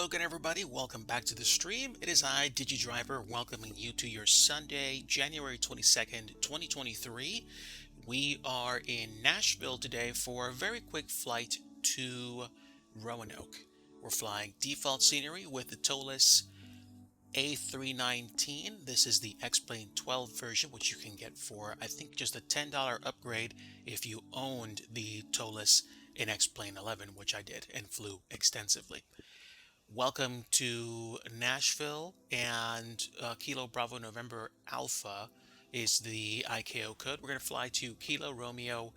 Hello again, everybody. Welcome back to the stream. It is I, DIGI Driver, welcoming you to your Sunday, January 22nd, 2023. We are in Nashville today for a very quick flight to Roanoke. We're flying default scenery with the TOLUS A319. This is the X-Plane 12 version, which you can get for, I think, just a $10 upgrade if you owned the TOLUS in X-Plane 11, which I did and flew extensively. Welcome to Nashville, and Kilo Bravo November Alpha is the ICAO code. We're going to fly to Kilo Romeo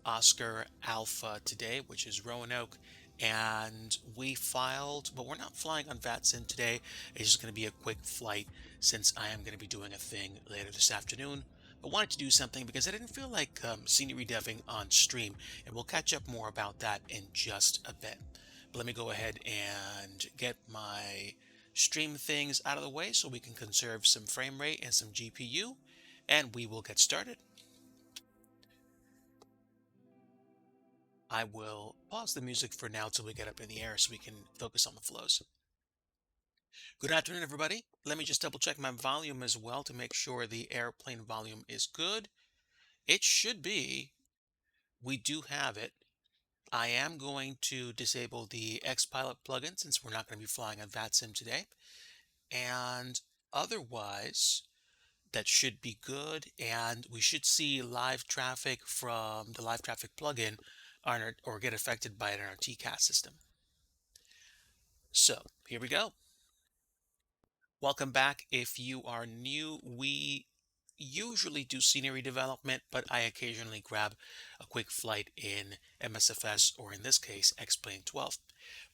Oscar Alpha today, which is Roanoke, and we filed, but we're not flying on VATSIM today. It's just going to be a quick flight since I am going to be doing a thing later this afternoon. I wanted to do something because I didn't feel like scenery deving on stream, and we'll catch up more about that in just a bit. But let me go ahead and get my stream things out of the way so we can conserve some frame rate and some GPU, and we will get started. I will pause the music for now till we get up in the air so we can focus on the flows. Good afternoon, everybody. Let me just double check my volume as well to make sure the airplane volume is good. It should be. We do have it. I am going to disable the Xpilot plugin since we're not going to be flying on VATSIM today. And otherwise, that should be good. And we should see live traffic from the live traffic plugin or get affected by it in our TCAS system. So here we go. Welcome back. If you are new, we usually do scenery development, but I occasionally grab a quick flight in MSFS, or in this case, X-Plane 12.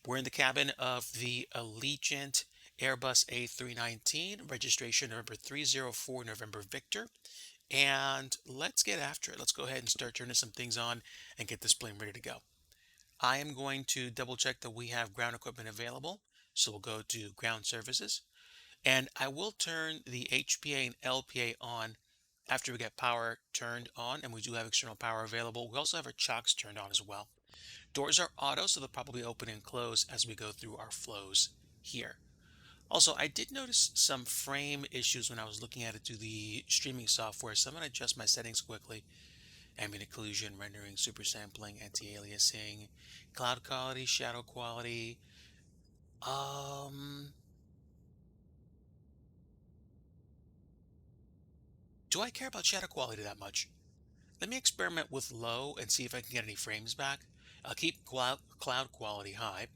We're in the cabin of the Allegiant Airbus A319, registration number 304 November Victor. And let's get after it. Let's go ahead and start turning some things on and get this plane ready to go. I am going to double check that we have ground equipment available. So we'll go to ground services. And I will turn the HPA and LPA on after we get power turned on, and we do have external power available. We also have our chocks turned on as well. Doors are auto, so they'll probably open and close as we go through our flows here. Also, I did notice some frame issues when I was looking at it through the streaming software, so I'm going to adjust my settings quickly. Ambient occlusion, rendering, super sampling, anti-aliasing, cloud quality, shadow quality. Do I care about shadow quality that much? Let me experiment with low and see if I can get any frames back. I'll keep cloud quality high.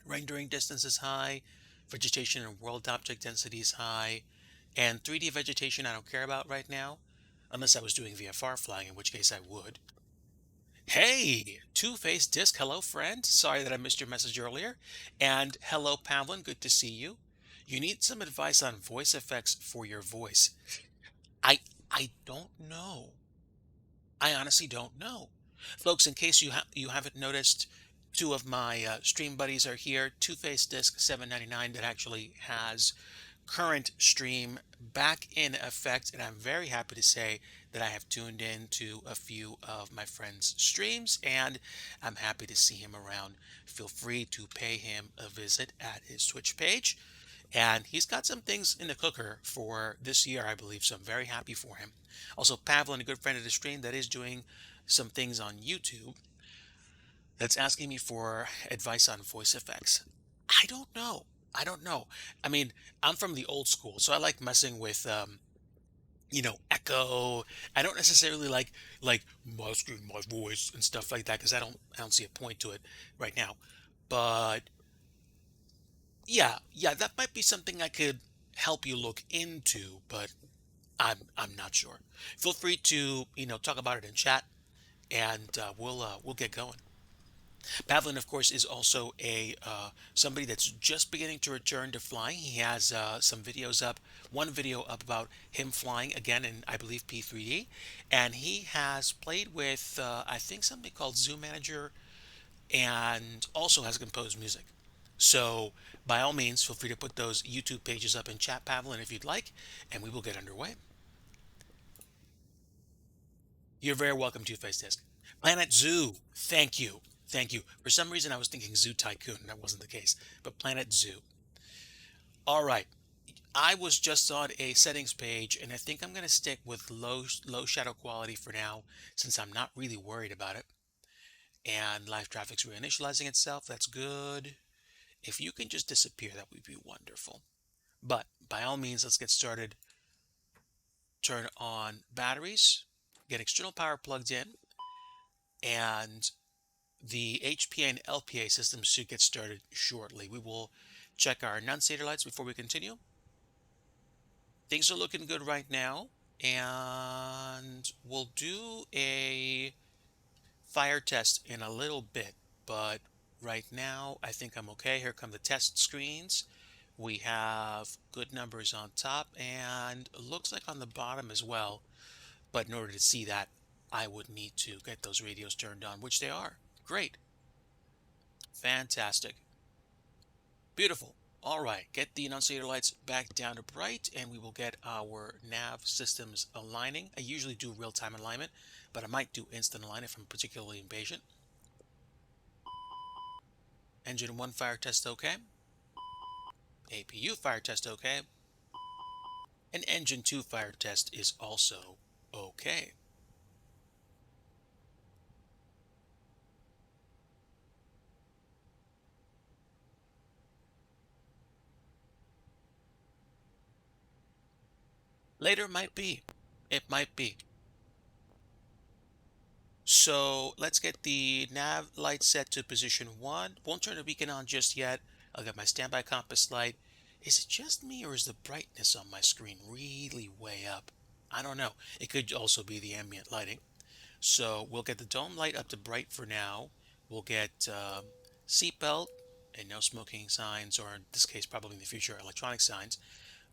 Rendering distance is high. Vegetation and world object density is high. And 3D vegetation I don't care about right now, unless I was doing VFR flying, in which case I would. Hey, Two-Faced Disc, hello friend. Sorry that I missed your message earlier. And hello Pavlin, good to see you. You need some advice on voice effects for your voice. I I don't know. I honestly don't know. Folks, in case you haven't noticed, two of my stream buddies are here. Two-Faced Disc 799 that actually has current stream back in effect, and I'm very happy to say that I have tuned in to a few of my friends' streams, and I'm happy to see him around. Feel free to pay him a visit at his Twitch page. And he's got some things in the cooker for this year, I believe, so I'm very happy for him. Also, Pavlin, a good friend of the stream that is doing some things on YouTube, that's asking me for advice on voice effects. I don't know. I don't know. I mean, I'm from the old school, so I like messing with, echo. I don't necessarily like masking my voice and stuff like that because I don't see a point to it right now. But yeah, that might be something I could help you look into, but I'm not sure. Feel free to talk about it in chat, and we'll get going. Pavlin, of course, is also a somebody that's just beginning to return to flying. He has some videos up, one video up about him flying again in, I believe, P3D, and he has played with I think something called Zoom Manager, and also has composed music. So by all means, feel free to put those YouTube pages up in chat, Pavlin, if you'd like, and we will get underway. You're very welcome, Two-Faced Disc. Planet Zoo, thank you. Thank you. For some reason, I was thinking Zoo Tycoon, and that wasn't the case, but Planet Zoo. All right. I was just on a settings page, and I think I'm going to stick with low shadow quality for now, since I'm not really worried about it. And live traffic's reinitializing itself. That's good. If you can just disappear, that would be wonderful. But by all means, let's get started. Turn on batteries, get external power plugged in, and the HPA and LPA systems should get started shortly. We will check our annunciator lights before we continue. Things are looking good right now, and we'll do a fire test in a little bit, but right now I think I'm okay. Here come the test screens. We have good numbers on top and looks like on the bottom as well. But in order to see that, I would need to get those radios turned on, which they are. Great. Fantastic. Beautiful. All right, get the annunciator lights back down to bright, and we will get our nav systems aligning. I usually do real-time alignment, but I might do instant align if I'm particularly impatient. Engine 1 fire test okay. APU fire test okay. And engine 2 fire test is also okay. Later might be. It might be. So let's get the nav light set to position 1. Won't turn the beacon on just yet. I'll get my standby compass light. Is it just me or is the brightness on my screen really way up? I don't know. It could also be the ambient lighting. So we'll get the dome light up to bright for now. We'll get seatbelt and no smoking signs, or in this case, probably in the future, electronic signs.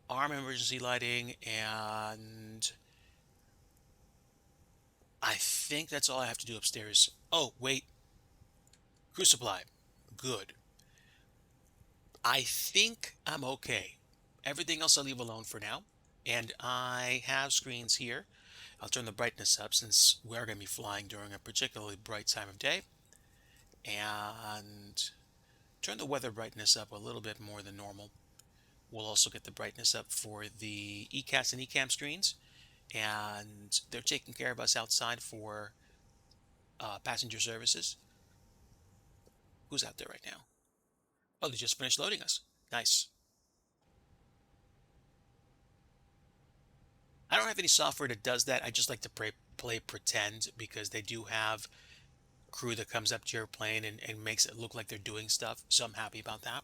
Arm emergency lighting, and I think that's all I have to do upstairs. Oh, wait. Crew supply. Good. I think I'm okay. Everything else I'll leave alone for now. And I have screens here. I'll turn the brightness up since we're going to be flying during a particularly bright time of day. And turn the weather brightness up a little bit more than normal. We'll also get the brightness up for the ECAS and ECAM screens. And they're taking care of us outside for passenger services. Who's out there right now? Oh, they just finished loading us. Nice. I don't have any software that does that. I just like to play pretend because they do have crew that comes up to your plane and makes it look like they're doing stuff. So I'm happy about that.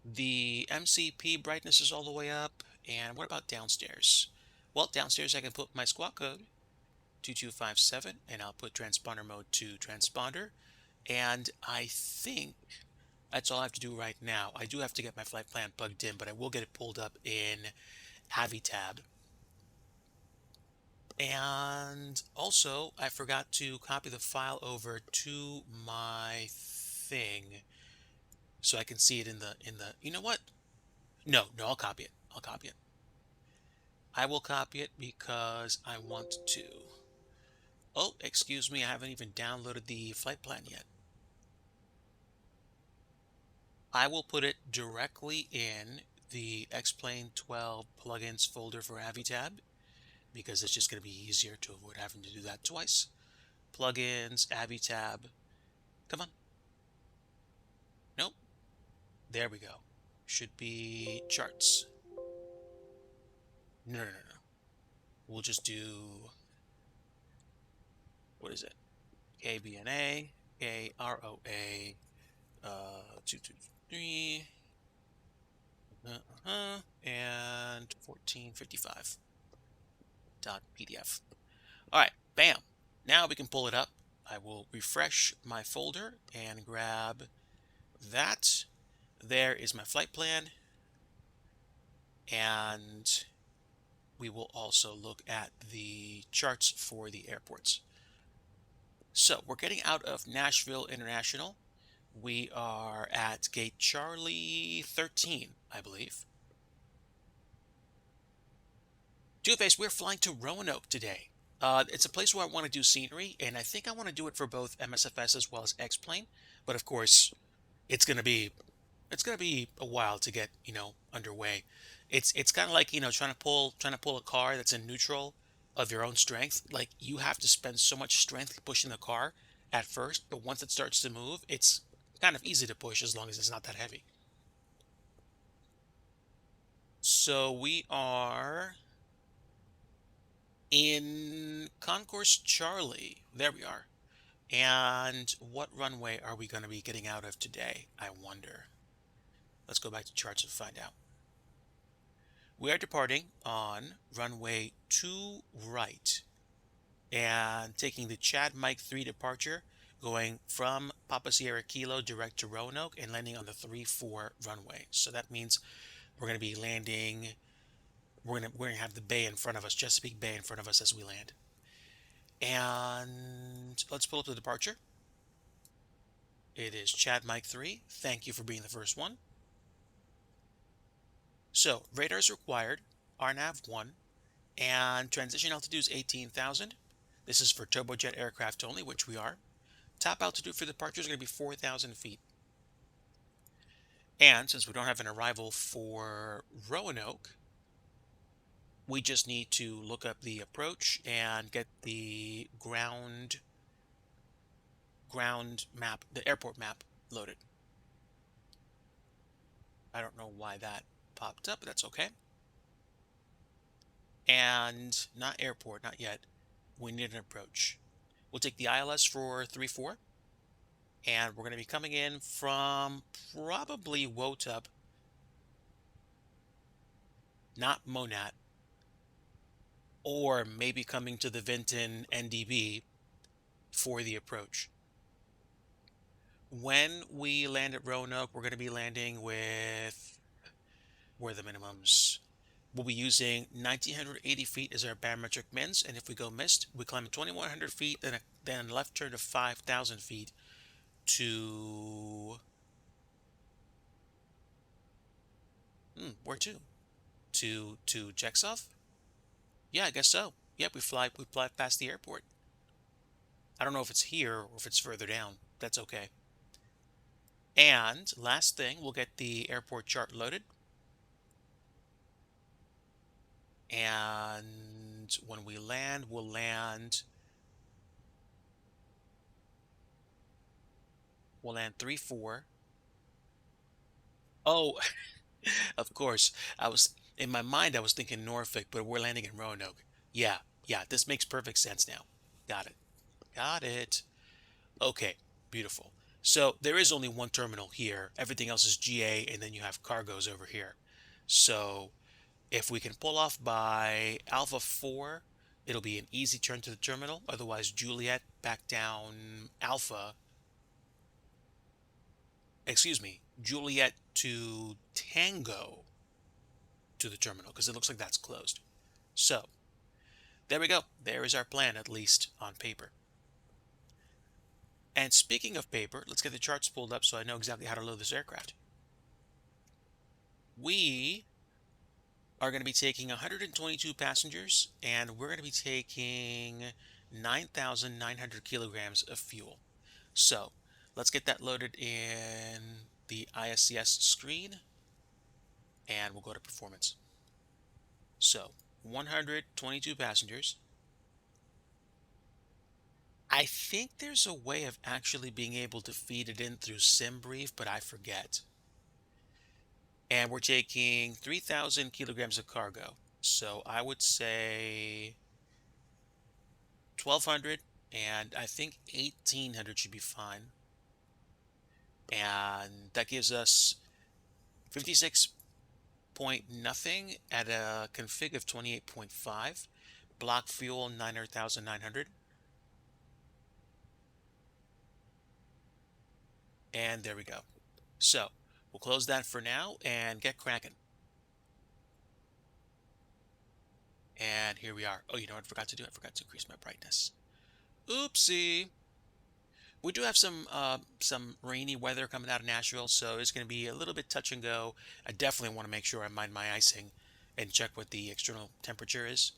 The MCP brightness is all the way up. And what about downstairs? Well, downstairs I can put my squawk code 2257 and I'll put transponder mode to transponder. And I think that's all I have to do right now. I do have to get my flight plan plugged in, but I will get it pulled up in Avitab. And also, I forgot to copy the file over to my thing so I can see it you know what? No, I'll copy it. I'll copy it. I will copy it because I want to. Oh, excuse me, I haven't even downloaded the flight plan yet. I will put it directly in the X-Plane 12 plugins folder for Avitab because it's just going to be easier to avoid having to do that twice. Plugins, Avitab. Come on. Nope. There we go. Should be charts. No. We'll just do, what is it? KBNA, KROA, 223, and 1455.pdf. All right, bam. Now we can pull it up. I will refresh my folder and grab that. There is my flight plan. And we will also look at the charts for the airports. So we're getting out of Nashville International. We are at gate Charlie 13, I believe. Two-Face, we're flying to Roanoke today. It's a place where I want to do scenery, and I think I want to do it for both MSFS as well as X-Plane. But of course, it's gonna be it's gonna be a while to get, underway. It's kind of like, trying to pull a car that's in neutral of your own strength. Like you have to spend so much strength pushing the car at first, but once it starts to move, it's kind of easy to push as long as it's not that heavy. So we are in Concourse Charlie. There we are. And what runway are we going to be getting out of today? I wonder. Let's go back to charts and find out. We are departing on runway 2 right and taking the Chad Mike 3 departure, going from Papa Sierra Kilo direct to Roanoke and landing on the 3-4 runway. So that means we're going to be landing, we're going to have the bay in front of us, Chesapeake Bay in front of us as we land. And let's pull up the departure. It is Chad Mike 3. Thank you for being the first one. So radars required, RNAV 1, and transition altitude is 18,000. This is for turbojet aircraft only, which we are. Top altitude for departure is going to be 4,000 feet. And since we don't have an arrival for Roanoke, we just need to look up the approach and get the ground map, the airport map loaded. I don't know why that popped up, but that's okay. And not airport, not yet. We need an approach. We'll take the ILS for 3-4. And we're going to be coming in from probably Wotub, not Monat, or maybe coming to the Vinton NDB for the approach. When we land at Roanoke, we're going to be landing with, where are the minimums? We'll be using 1,980 feet as our barometric mins, and if we go missed, we climb 2,100 feet, then a left turn to 5,000 feet to where to? To Jexov? Yeah, I guess so. Yep, we fly past the airport. I don't know if it's here or if it's further down. That's okay. And last thing, we'll get the airport chart loaded. And when we land, we'll land 3-4. Oh, of course. I was in my mind I was thinking Norfolk, but we're landing in Roanoke. Yeah, yeah, this makes perfect sense now. Got it. Got it. Okay, beautiful. So there is only one terminal here. Everything else is GA, and then you have cargoes over here. So if we can pull off by Alpha 4, it'll be an easy turn to the terminal. Otherwise, Juliet back down Alpha. Excuse me, Juliet to Tango to the terminal, because it looks like that's closed. So there we go. There is our plan, at least on paper. And speaking of paper, let's get the charts pulled up so I know exactly how to load this aircraft. We are going to be taking 122 passengers, and we're going to be taking 9,900 kilograms of fuel. So let's get that loaded in the ISCS screen, and we'll go to performance. So 122 passengers. I think there's a way of actually being able to feed it in through SimBrief, but I forget. And we're taking 3,000 kilograms of cargo. So I would say 1,200, and I think 1,800 should be fine. And that gives us 56 point nothing at a config of 28.5. Block fuel 9,900. And there we go. So we'll close that for now and get cracking. And here we are. Oh, you know what I forgot to do? I forgot to increase my brightness. Oopsie. We do have some rainy weather coming out of Nashville, so it's going to be a little bit touch and go. I definitely want to make sure I mind my icing and check what the external temperature is.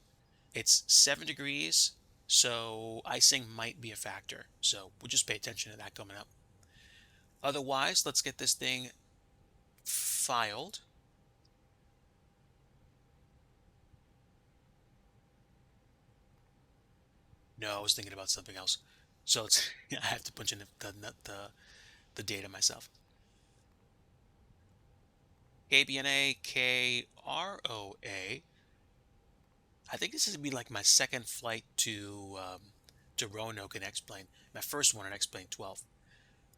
It's 7 degrees So icing might be a factor. So we'll just pay attention to that coming up. Otherwise, let's get this thing filed. No, I was thinking about something else. So it's I have to punch in the data myself. KBNA KROA. I think this is gonna be like my second flight to Roanoke and X-Plane. My first one on X-Plane 12.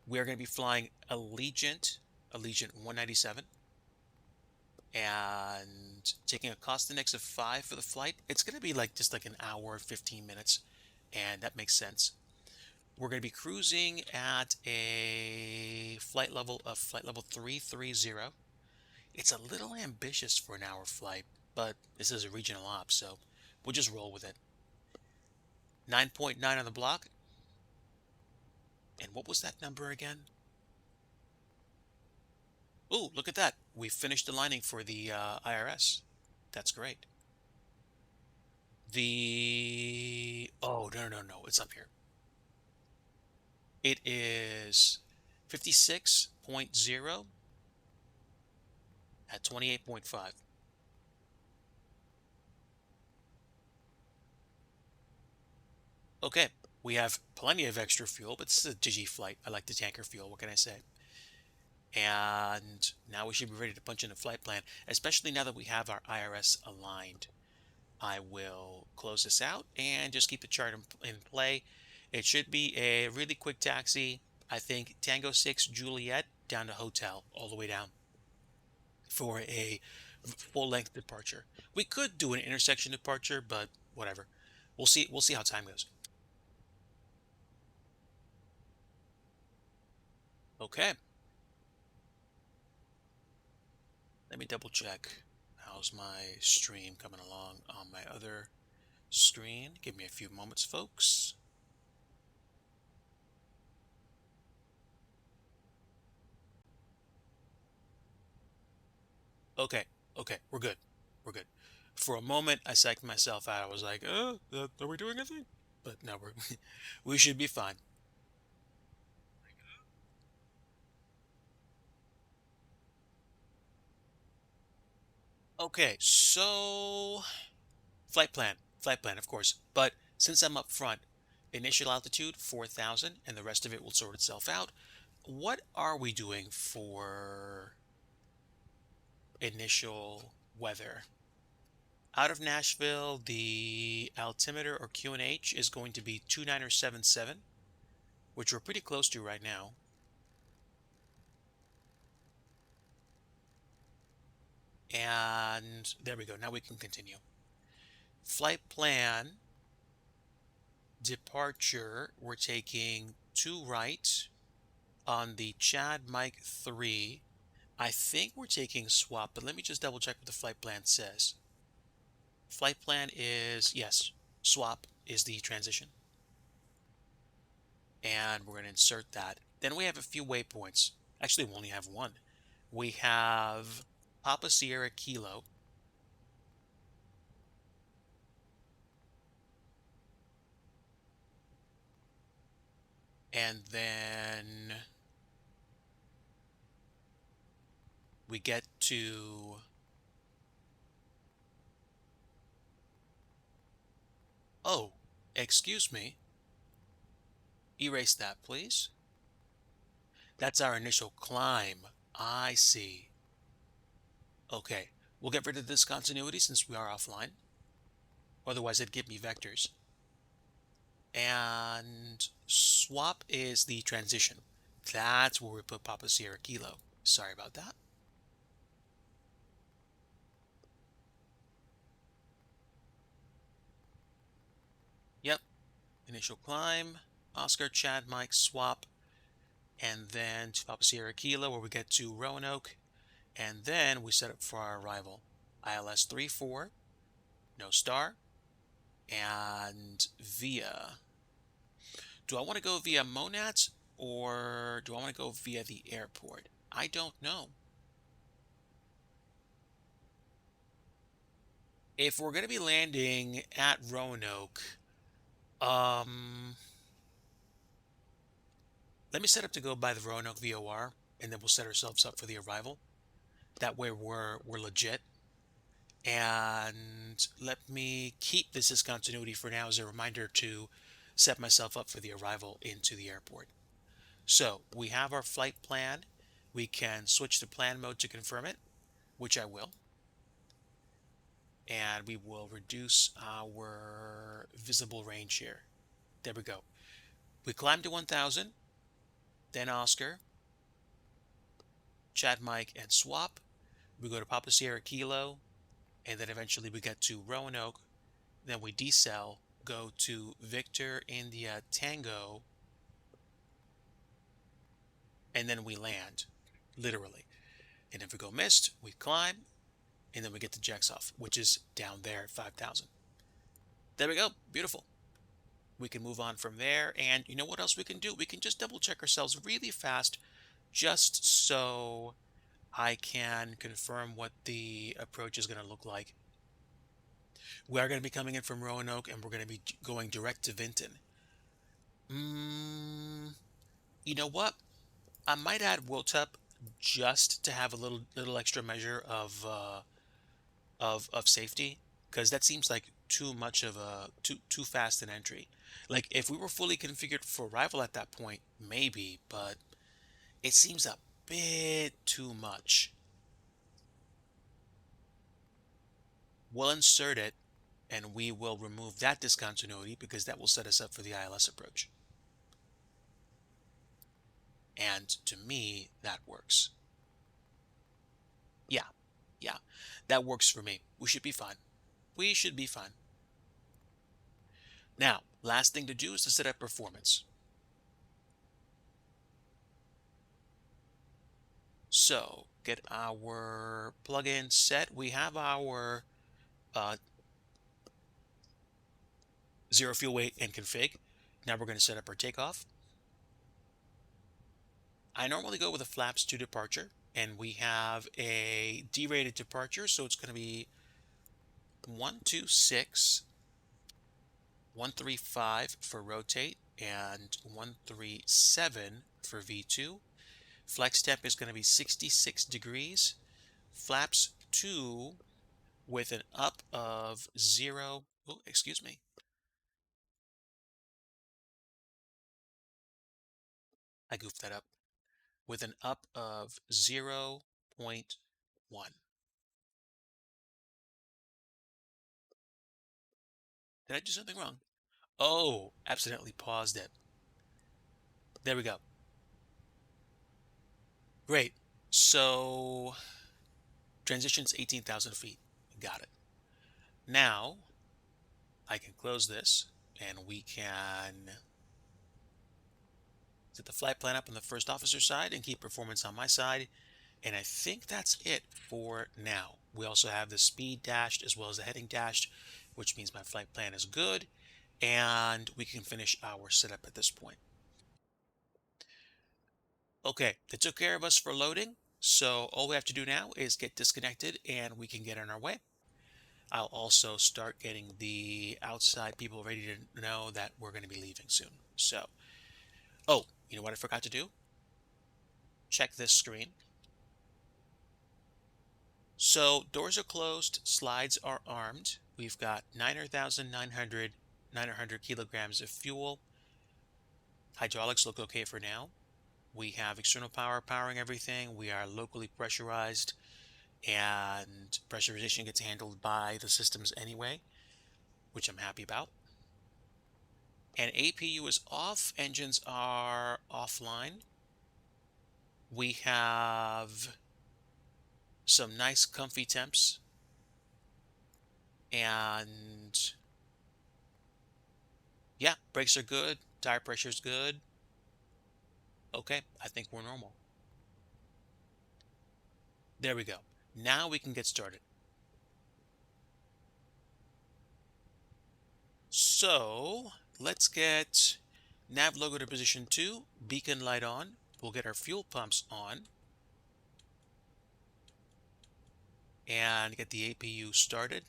We're going to be flying Allegiant 197, and taking a cost index of 5 for the flight. It's going to be like just like an hour, 15 minutes, and that makes sense. We're going to be cruising at a flight level 330. It's a little ambitious for an hour flight, but this is a regional op, so we'll just roll with it. 9.9 on the block. And what was that number again? Oh, look at that. We finished aligning for the IRS. That's great. Oh, no. It's up here. It is 56.0 at 28.5. Okay, we have plenty of extra fuel, but this is a DIGI flight. I like the tanker fuel. What can I say? And now we should be ready to punch in a flight plan, especially now that we have our IRS aligned. I will close this out and just keep the chart in play. It should be a really quick taxi. I think Tango 6 Juliet down to hotel, all the way down for a full length departure. We could do an intersection departure, but whatever. We'll see. We'll see how time goes. Okay. Let me double check. How's my stream coming along on my other screen? Give me a few moments, folks. Okay, we're good. We're good. For a moment, I psyched myself out. I was like, are we doing anything? But no, we should be fine. Okay, so flight plan, of course. But since I'm up front, initial altitude 4,000, and the rest of it will sort itself out. What are we doing for initial weather? Out of Nashville, the altimeter or QNH is going to be 2977, which we're pretty close to right now. And there we go. Now we can continue. Flight plan, departure, we're taking 2 right on the Chad Mike 3. I think we're taking swap, but let me just double check what the flight plan says. Flight plan is, yes, swap is the transition. And we're going to insert that. Then we have a few waypoints. Actually, we only have one. We have Papa Sierra Kilo. And then we get to, oh, excuse me. Erase that, please. That's our initial climb. I see. Okay, we'll get rid of discontinuity since we are offline. Otherwise, it'd give me vectors. And swap is the transition. That's where we put Papa Sierra Kilo. Sorry about that. Yep. Initial climb, Oscar, Chad, Mike, swap, and then to Papa Sierra Kilo where we get to Roanoke, and then we set up for our arrival. ILS 34, no star, and via. Do I want to go via Monads or do I want to go via the airport? I don't know. If we're going to be landing at Roanoke, Um, Let me set up to go by the Roanoke VOR, and then we'll set ourselves up for the arrival. That way we're legit. And let me keep this as continuity for now as a reminder to set myself up for the arrival into the airport. So we have our flight plan. We can switch to plan mode to confirm it, which I will. And we will reduce our visible range here. There we go. We climb to 1000, then Oscar, Chad Mike, and swap. We go to Papa Sierra Kilo, and then eventually we get to Roanoke. Then we decel, go to Victor India Tango, and then we land, literally. And if we go missed, we climb, and then we get to Jexoff, which is down there at 5,000. There we go. Beautiful. We can move on from there. And you know what else we can do? We can just double check ourselves really fast just so I can confirm what the approach is going to look like. We are going to be coming in from Roanoke and we're going to be going direct to Vinton. Mm, you know what? I might add Wiltup just to have a little extra measure of safety because that seems like too much of a too fast an entry. Like if we were fully configured for arrival at that point, maybe, but it seems a bit too much. We'll insert it and we will remove that discontinuity because that will set us up for the ILS approach. And to me, that works. Yeah, yeah, that works for me. We should be fine. We should be fine. Now, last thing to do is to set up performance. So get our plugin set. We have our uh, zero fuel weight and config. Now we're going to set up our takeoff. I normally go with a flaps to departure, and we have a derated departure, so it's going to be 126, 135 for rotate, and 137 for V2. Flex temp is going to be 66 degrees. Flaps 2 with an up of 0. Oh, excuse me. I goofed that up. With an up of 0.1. Did I do something wrong? Oh, accidentally paused it. There we go. Great. So transition's 18,000 feet. Got it. Now I can close this and we can set the flight plan up on the first officer side and keep performance on my side. And I think that's it for now. We also have the speed dashed as well as the heading dashed, which means my flight plan is good. And we can finish our setup at this point. Okay, they took care of us for loading. So all we have to do now is get disconnected and we can get on our way. I'll also start getting the outside people ready to know that we're going to be leaving soon. So, oh, you know what I forgot to do? Check this screen. So doors are closed, slides are armed. We've got 900 kilograms of fuel. Hydraulics look okay for now. We have external power powering everything. We are locally pressurized and pressurization gets handled by the systems anyway, which I'm happy about. And APU is off, engines are offline. We have some nice comfy temps and yeah, brakes are good, tire pressure is good. Okay, I think we're normal. There we go. Now we can get started. So let's get nav logo to position 2, beacon light on. We'll get our fuel pumps on and get the APU started.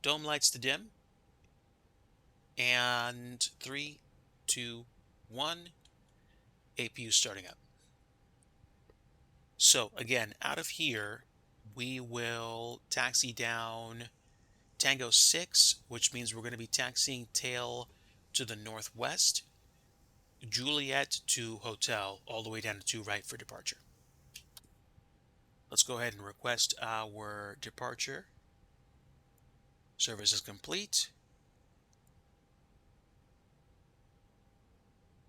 Dome lights to dim. And 3, 2, 1, APU starting up. So again, out of here, we will taxi down Tango 6, which means we're going to be taxiing tail to the northwest, Juliet to hotel, all the way down to 2 right for departure. Let's go ahead and request our departure. Service is complete.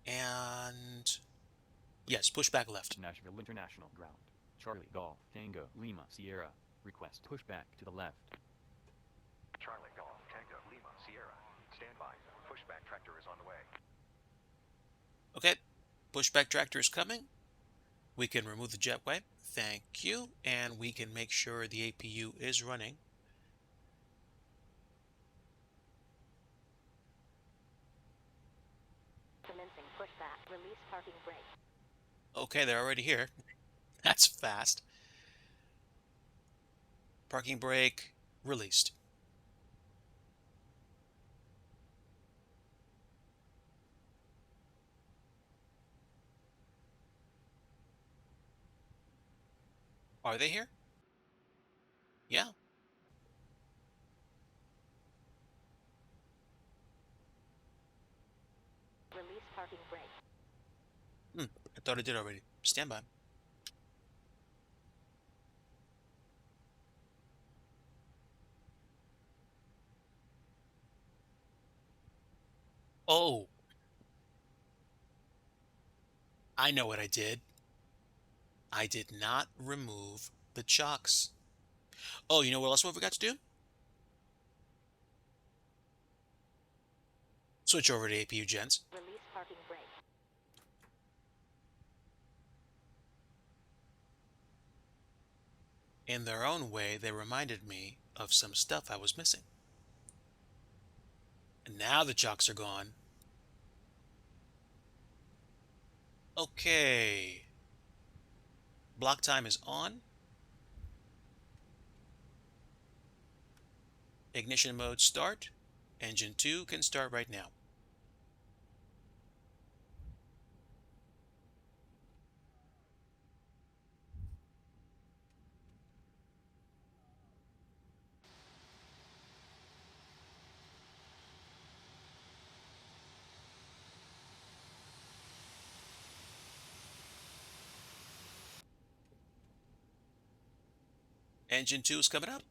And yes, push back left. Nashville International Ground. Charlie Golf Tango Lima Sierra. Request push back to the left. Charlie Golf Tango Lima Sierra. Stand by. Pushback tractor is on the way. Okay, pushback tractor is coming. We can remove the jetway. Thank you. And we can make sure the APU is running. Commencing pushback. Release parking brake. Okay, they're already here. That's fast. Parking brake released. Are they here? Yeah. Release parking brake. I thought I did already. Stand by. Oh, I know what I did. I did not remove the chocks. Oh, you know what else we forgot to do? Switch over to APU gens. Release parking brake. In their own way, they reminded me of some stuff I was missing. And now the chocks are gone. Okay. Block time is on. Ignition mode start. Engine 2 can start right now. Engine 2 is coming up.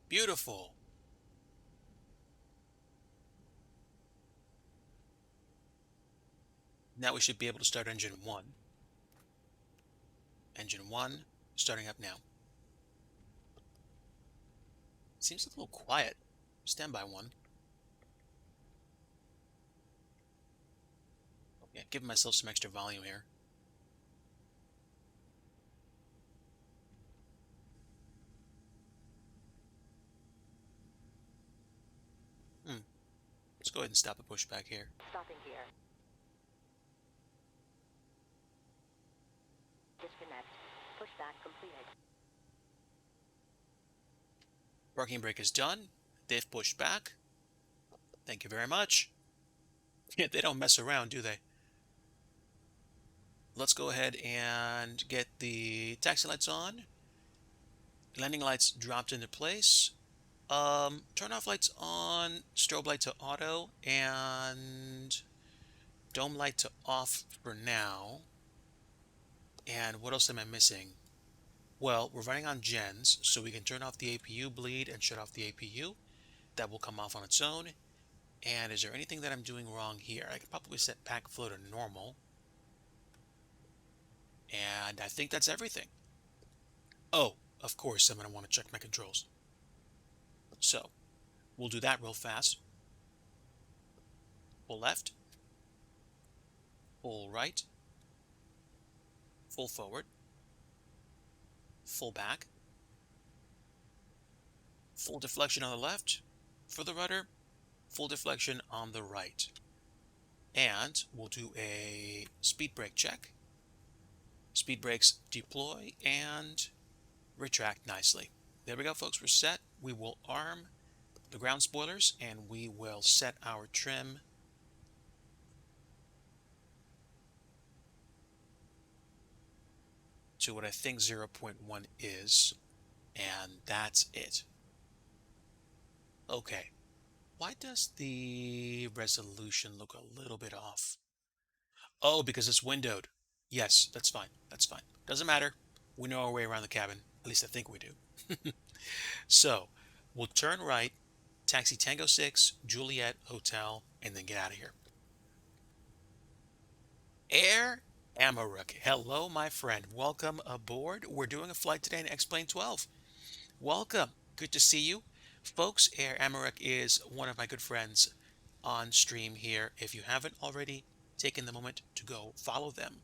Beautiful. Now we should be able to start engine 1. Engine 1 starting up now. Seems a little quiet. Standby 1. Yeah, giving myself some extra volume here. Let's go ahead and stop a pushback here. Stopping here. Disconnect. Pushback completed. Parking brake is done. They've pushed back. Thank you very much. Yeah, they don't mess around, do they? Let's go ahead and get the taxi lights on. Landing lights dropped into place. Turn off lights on, strobe light to auto, and dome light to off for now. And what else am I missing? Well, we're running on gens, so we can turn off the APU bleed and shut off the APU. That will come off on its own. And is there anything that I'm doing wrong here? I could probably set pack flow to normal. And I think that's everything. Oh, of course, I'm going to want to check my controls. So, we'll do that real fast. Full left. Full right. Full forward. Full back. Full deflection on the left for the rudder. Full deflection on the right. And we'll do a speed brake check. Speed brakes deploy and retract nicely. There we go, folks. We're set. We will arm the ground spoilers, and we will set our trim to what I think 0.1 is, and that's it. Okay, why does the resolution look a little bit off? Oh, because it's windowed. Yes, that's fine. That's fine. Doesn't matter. We know our way around the cabin. At least I think we do. So, we'll turn right, taxi Tango 6, Juliet Hotel, and then get out of here. Air Amarok. Hello, my friend. Welcome aboard. We're doing a flight today in X-Plane 12. Welcome. Good to see you. Folks, Air Amarok is one of my good friends on stream here. If you haven't already taken the moment to go follow them,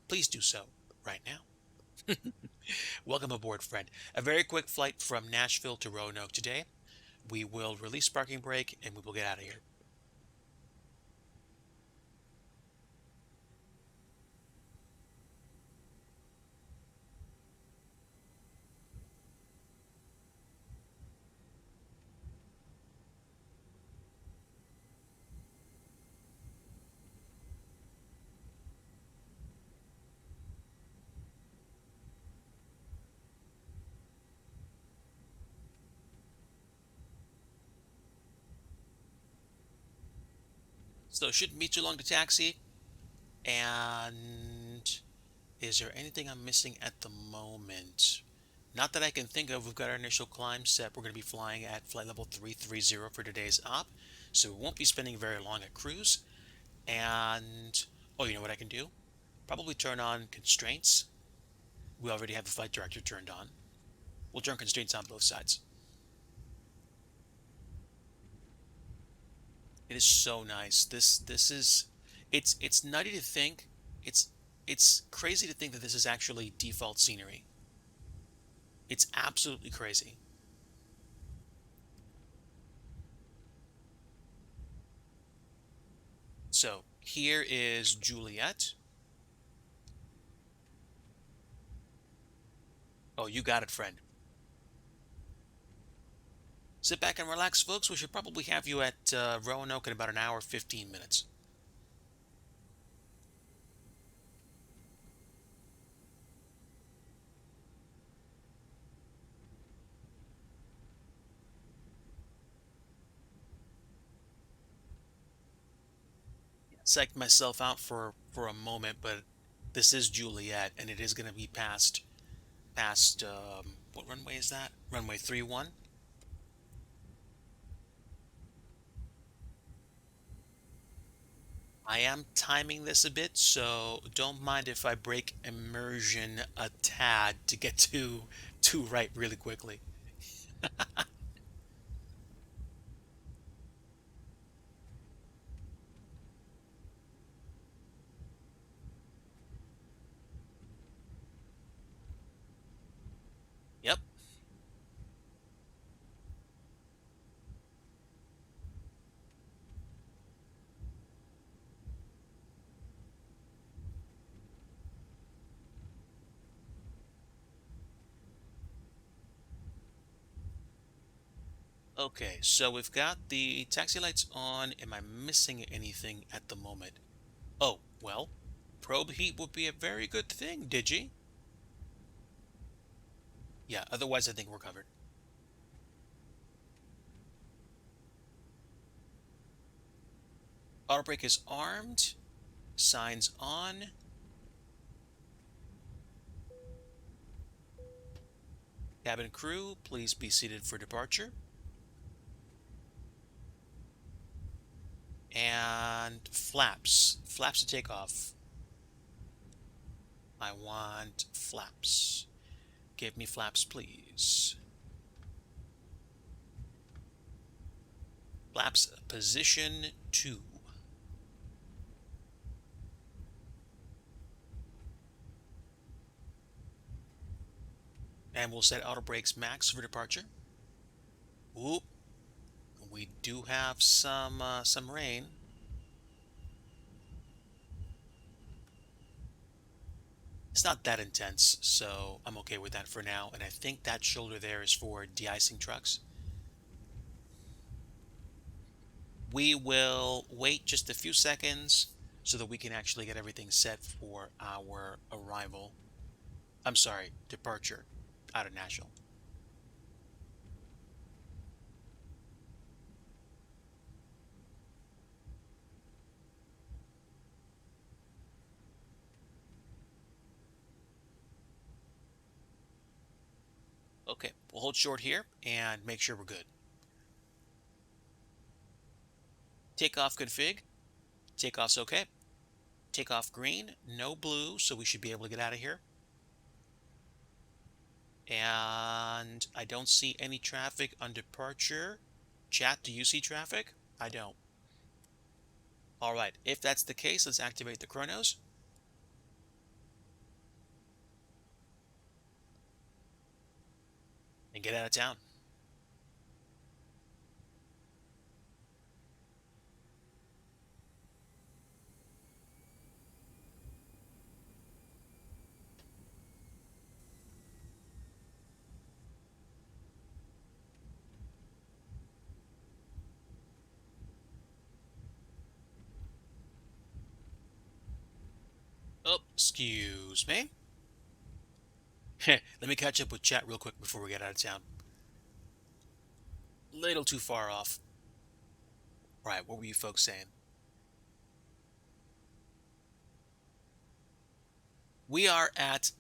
please do so right now. Welcome aboard, friend. A very quick flight from Nashville to Roanoke today. We will release parking brake and we will get out of here. So it shouldn't be too long to taxi. And is there anything I'm missing at the moment? Not that I can think of. We've got our initial climb set. We're going to be flying at flight level 330 for today's op. So we won't be spending very long at cruise. And, oh, you know what I can do? Probably turn on constraints. We already have the flight director turned on. We'll turn constraints on both sides. It is so nice. This is it's nutty to think. It's it's crazy to think that this is actually default scenery. It's absolutely crazy. So here is Juliet. Oh, you got it, friend. Sit back and relax, folks. We should probably have you at Roanoke in about an hour, 15 minutes. Psyched myself out for a moment, but this is Juliet, and it is going to be past what runway is that? Runway 31. I am timing this a bit, so don't mind if I break immersion a tad to get to right really quickly. Yep. Okay, so we've got the taxi lights on. Am I missing anything at the moment? Oh, well, probe heat would be a very good thing, DIGI. Yeah, otherwise I think we're covered. Auto brake is armed. Signs on. Cabin crew, please be seated for departure. And flaps. Flaps to take off. I want flaps. Give me flaps, please. Flaps position 2. And we'll set auto brakes max for departure. Oop. We do have some rain. It's not that intense, so I'm okay with that for now. And I think that shoulder there is for de-icing trucks. We will wait just a few seconds so that we can actually get everything set for our arrival. I'm sorry, departure out of Nashville. Okay, we'll hold short here and make sure we're good. Takeoff config. Takeoff's okay. Takeoff green, no blue, so we should be able to get out of here. And I don't see any traffic on departure. Chat, do you see traffic? I don't. All right, if that's the case, let's activate the chronos. And get out of town. Oh, excuse me. Let me catch up with chat real quick before we get out of town. Little too far off. All right, what were you folks saying? We are at.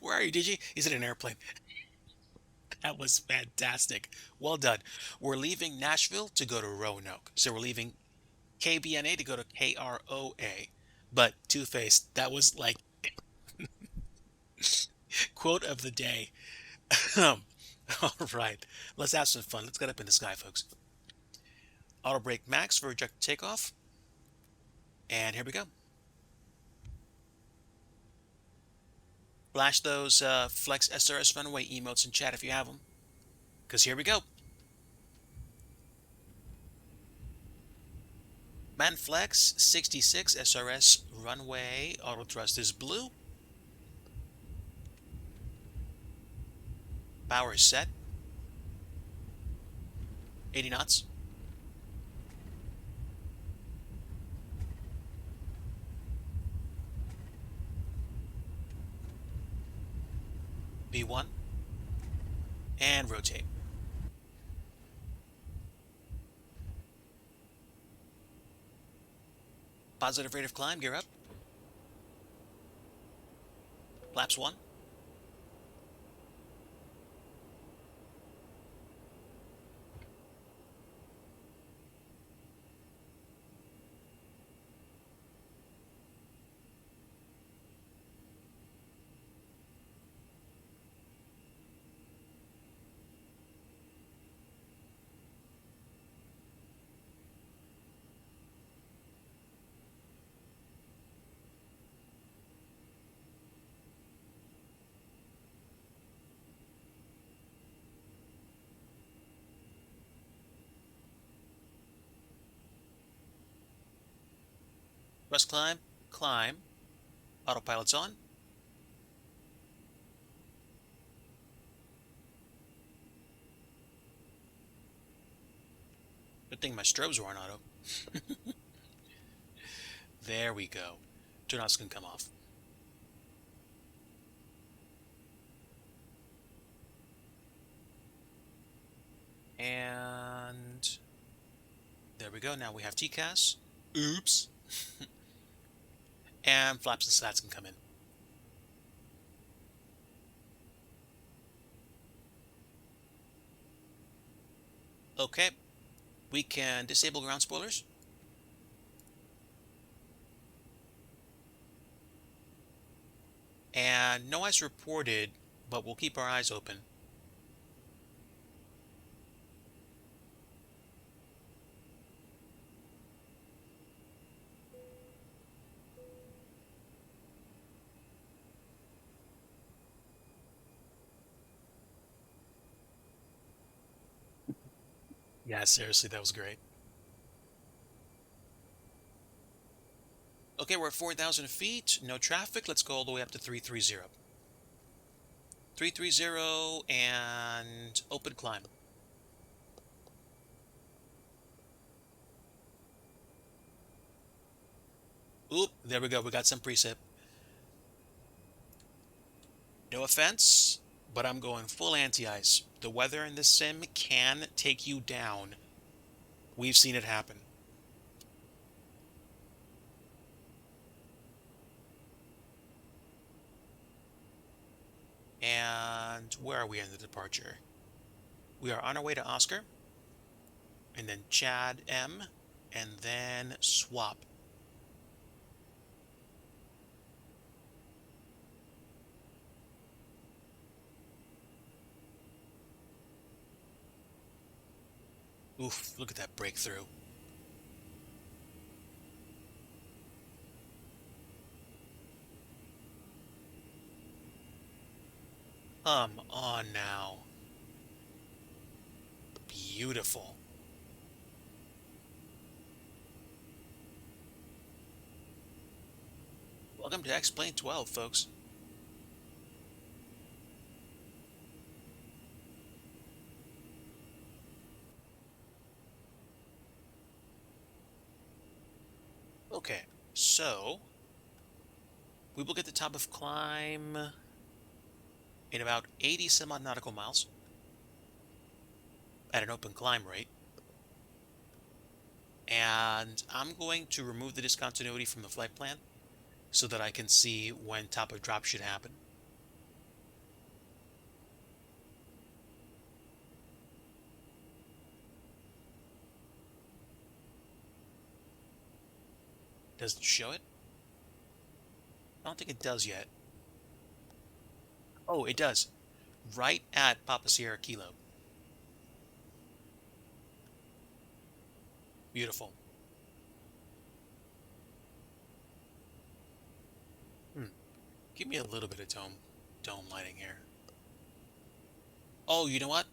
Where are you, DG? He's in an airplane. That was fantastic. Well done. We're leaving Nashville to go to Roanoke. So we're leaving KBNA to go to KROA. But Two-Faced, that was like quote of the day. All right, let's have some fun. Let's get up in the sky, folks. Auto brake max for ejector takeoff. And here we go. Flash those Flex SRS runway emotes in chat if you have them. Because here we go. Manflex 66 SRS runway auto thrust is blue. Power is set. 80 knots. V1. And rotate. Positive rate of climb, gear up. Flaps 1. Thrust climb, climb. Autopilot's on. Good thing my strobes were on auto. There we go. Turnouts can come off. And there we go. Now we have TCAS. Oops. And flaps and slats can come in. Okay. We can disable ground spoilers. And no ice reported, but we'll keep our eyes open. Yeah, seriously, that was great. Okay, we're at 4,000 feet, no traffic. Let's go all the way up to 330. 330 and open climb. Oop, there we go. We got some precip. No offense, but I'm going full anti-ice. The weather in this sim can take you down. We've seen it happen. And where are we in the departure? We are on our way to Oscar, and then Chad M, and then Swap. Oof, look at that breakthrough. Come on now. Beautiful. Welcome to X-Plane 12, folks. Okay, so we will get the top of climb in about 80 some odd nautical miles at an open climb rate. And I'm going to remove the discontinuity from the flight plan so that I can see when top of drop should happen. Does it show it? I don't think it does yet. Oh, it does. Right at Papa Sierra Kilo. Beautiful. Give me a little bit of dome lighting here. Oh, you know what?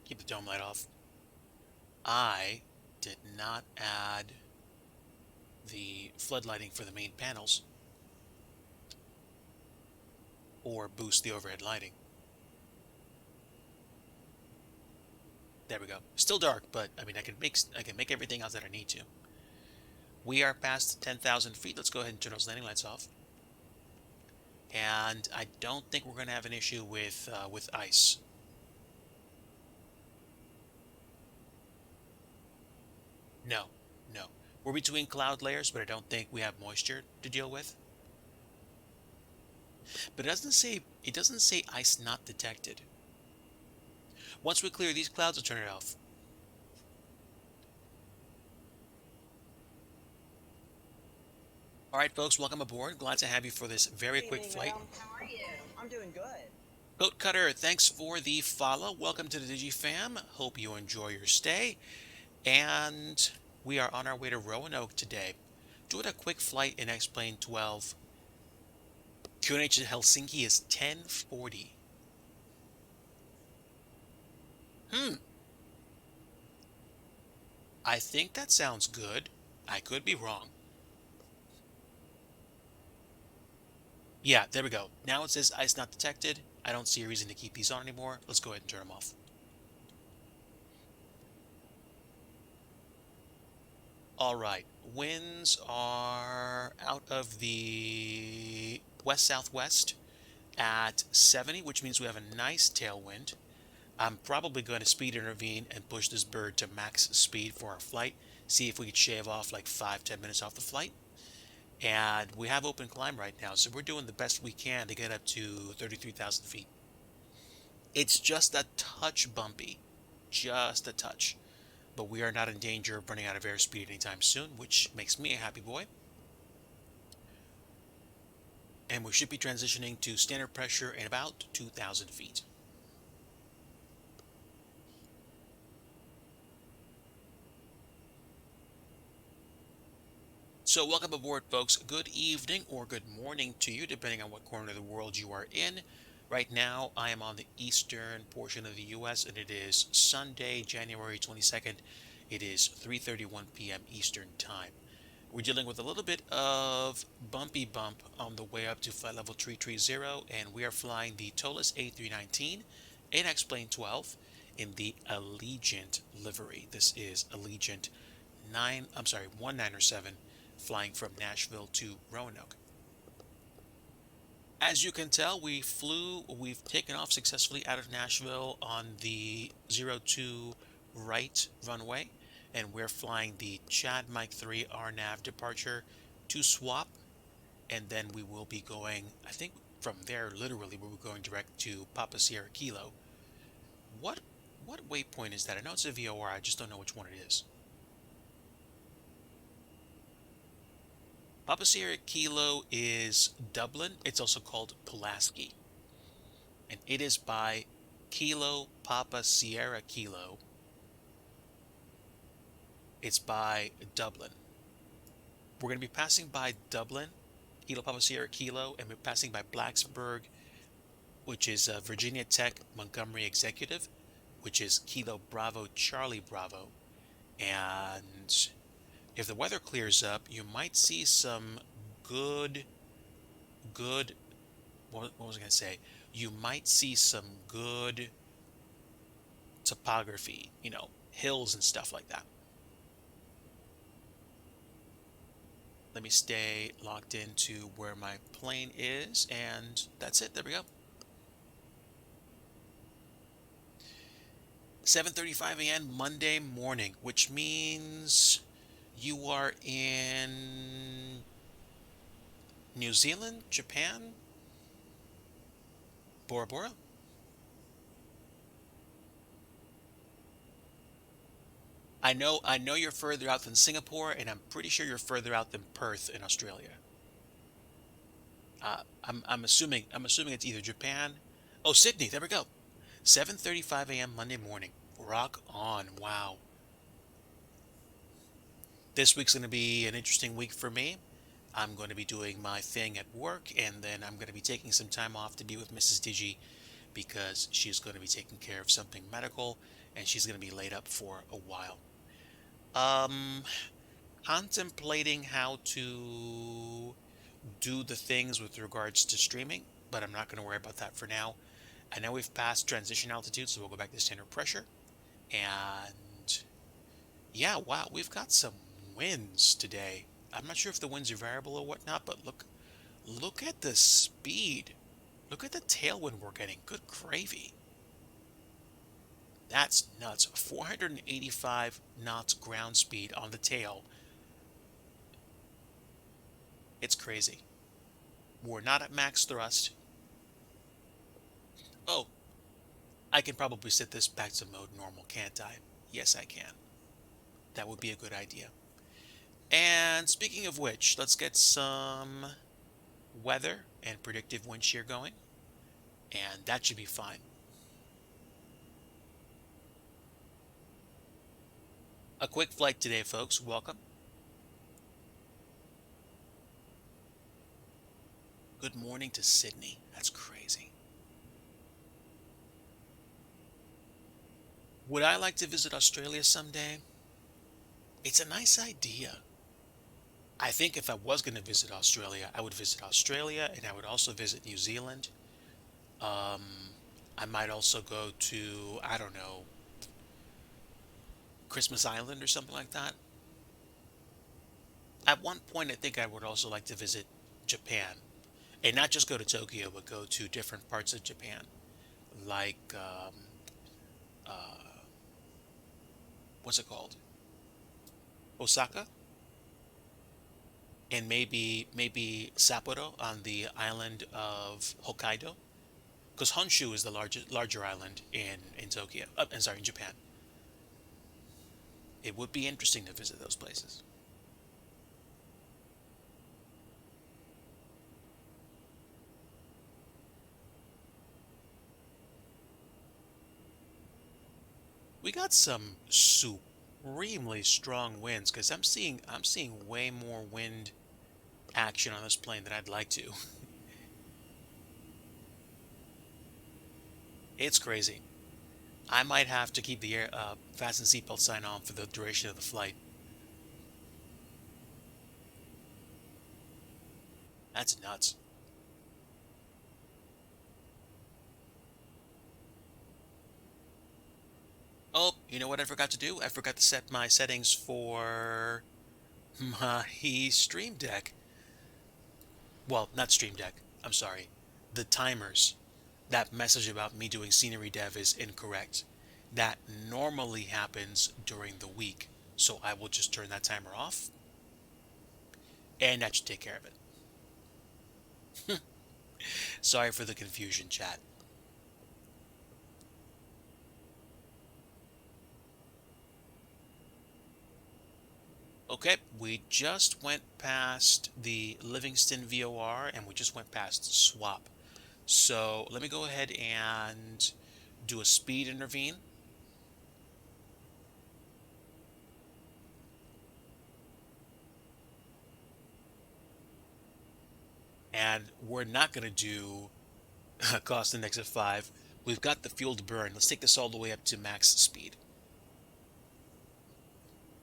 Keep the dome light off. I did not add the flood lighting for the main panels or boost the overhead lighting. There we go. Still dark, but I mean I can make everything else that I need to. We are past 10,000 feet. Let's go ahead and turn those landing lights off. And I don't think we're going to have an issue with ice. No, no. We're between cloud layers, but I don't think we have moisture to deal with. But it doesn't say ice not detected. Once we clear these clouds, I'll turn it off. All right, folks, welcome aboard. Glad to have you for this very quick flight. How are you? I'm doing good. Goat Cutter, thanks for the follow. Welcome to the DIGI fam. Hope you enjoy your stay. And we are on our way to Roanoke today. Doing a quick flight in X-Plane 12. QNH to Helsinki is 10:40. I think that sounds good. I could be wrong. Yeah, there we go. Now it says ice not detected. I don't see a reason to keep these on anymore. Let's go ahead and turn them off. All right, winds are out of the west-southwest at 70, which means we have a nice tailwind. I'm probably going to speed intervene and push this bird to max speed for our flight. See if we could shave off like 5-10 minutes off the flight. And we have open climb right now, so we're doing the best we can to get up to 33,000 feet. It's just a touch bumpy, just a touch. But we are not in danger of running out of airspeed anytime soon, which makes me a happy boy. And we should be transitioning to standard pressure in about 2,000 feet. So welcome aboard, folks. Good evening or good morning to you, depending on what corner of the world you are in. Right now, I am on the eastern portion of the U.S., and it is Sunday, January 22nd. It is 3:31 p.m. Eastern Time. We're dealing with a little bit of bumpy bump on the way up to flight level 330, and we are flying the TOLUS A319 in X-Plane 12 in the Allegiant livery. This is Allegiant 1907 flying from Nashville to Roanoke. As you can tell, we've taken off successfully out of Nashville on the 02 right runway, and we're flying the Chad Mike 3 RNAV departure to swap, and then we will be going, I think from there, literally, we'll be going direct to Papa Sierra Kilo. What waypoint is that? I know it's a VOR, I just don't know which one it is. Papa Sierra Kilo is Dublin. It's also called Pulaski. And it is by Kilo Papa Sierra Kilo. It's by Dublin. We're going to be passing by Dublin, Kilo Papa Sierra Kilo, and we're passing by Blacksburg, which is Virginia Tech Montgomery Executive, which is Kilo Bravo Charlie Bravo. And if the weather clears up, you might see some good, what was I going to say? You might see some good topography, hills and stuff like that. Let me stay locked into where my plane is, and that's it. There we go. 7:35 a.m. Monday morning, which means you are in New Zealand, Japan, Bora Bora. I know you're further out than Singapore, and I'm pretty sure you're further out than Perth in Australia. I'm assuming it's either Japan. Oh, Sydney. There we go. 7:35 a.m. Monday morning. Rock on. Wow. This week's going to be an interesting week for me. I'm going to be doing my thing at work, and then I'm going to be taking some time off to be with Mrs. DIGI because she's going to be taking care of something medical, and she's going to be laid up for a while. Contemplating how to do the things with regards to streaming, but I'm not going to worry about that for now. I know we've passed transition altitude, so we'll go back to standard pressure. And yeah, wow, we've got some winds today. I'm not sure if the winds are variable or whatnot, but look at the speed. Look at the tailwind we're getting. Good gravy. That's nuts. 485 knots ground speed on the tail. It's crazy. We're not at max thrust. Oh, I can probably set this back to mode normal, can't I? Yes, I can. That would be a good idea. And speaking of which, let's get some weather and predictive wind shear going. And that should be fine. A quick flight today, folks. Welcome. Good morning to Sydney. That's crazy. Would I like to visit Australia someday? It's a nice idea. I think if I was going to visit Australia, I would visit Australia, and I would also visit New Zealand. I might also go to, I don't know, Christmas Island or something like that. At one point, I think I would also like to visit Japan. And not just go to Tokyo, but go to different parts of Japan. Like, what's it called? Osaka? And maybe Sapporo on the island of Hokkaido. Because Honshu is the larger island in Tokyo. In Japan. It would be interesting to visit those places. We got some supremely strong winds because I'm seeing way more wind action on this plane than I'd like to. It's crazy. I might have to keep the fasten seatbelt sign on for the duration of the flight. That's nuts. Oh, you know what I forgot to do? I forgot to set my settings for my Stream Deck. Well, not Stream Deck. I'm sorry. The timers. That message about me doing scenery dev is incorrect. That normally happens during the week. So I will just turn that timer off, and that should take care of it. Sorry for the confusion, chat. Okay, we just went past the Livingston VOR and we just went past swap. So let me go ahead and do a speed intervene. And we're not going to do cost index of 5. We've got the fuel to burn. Let's take this all the way up to max speed.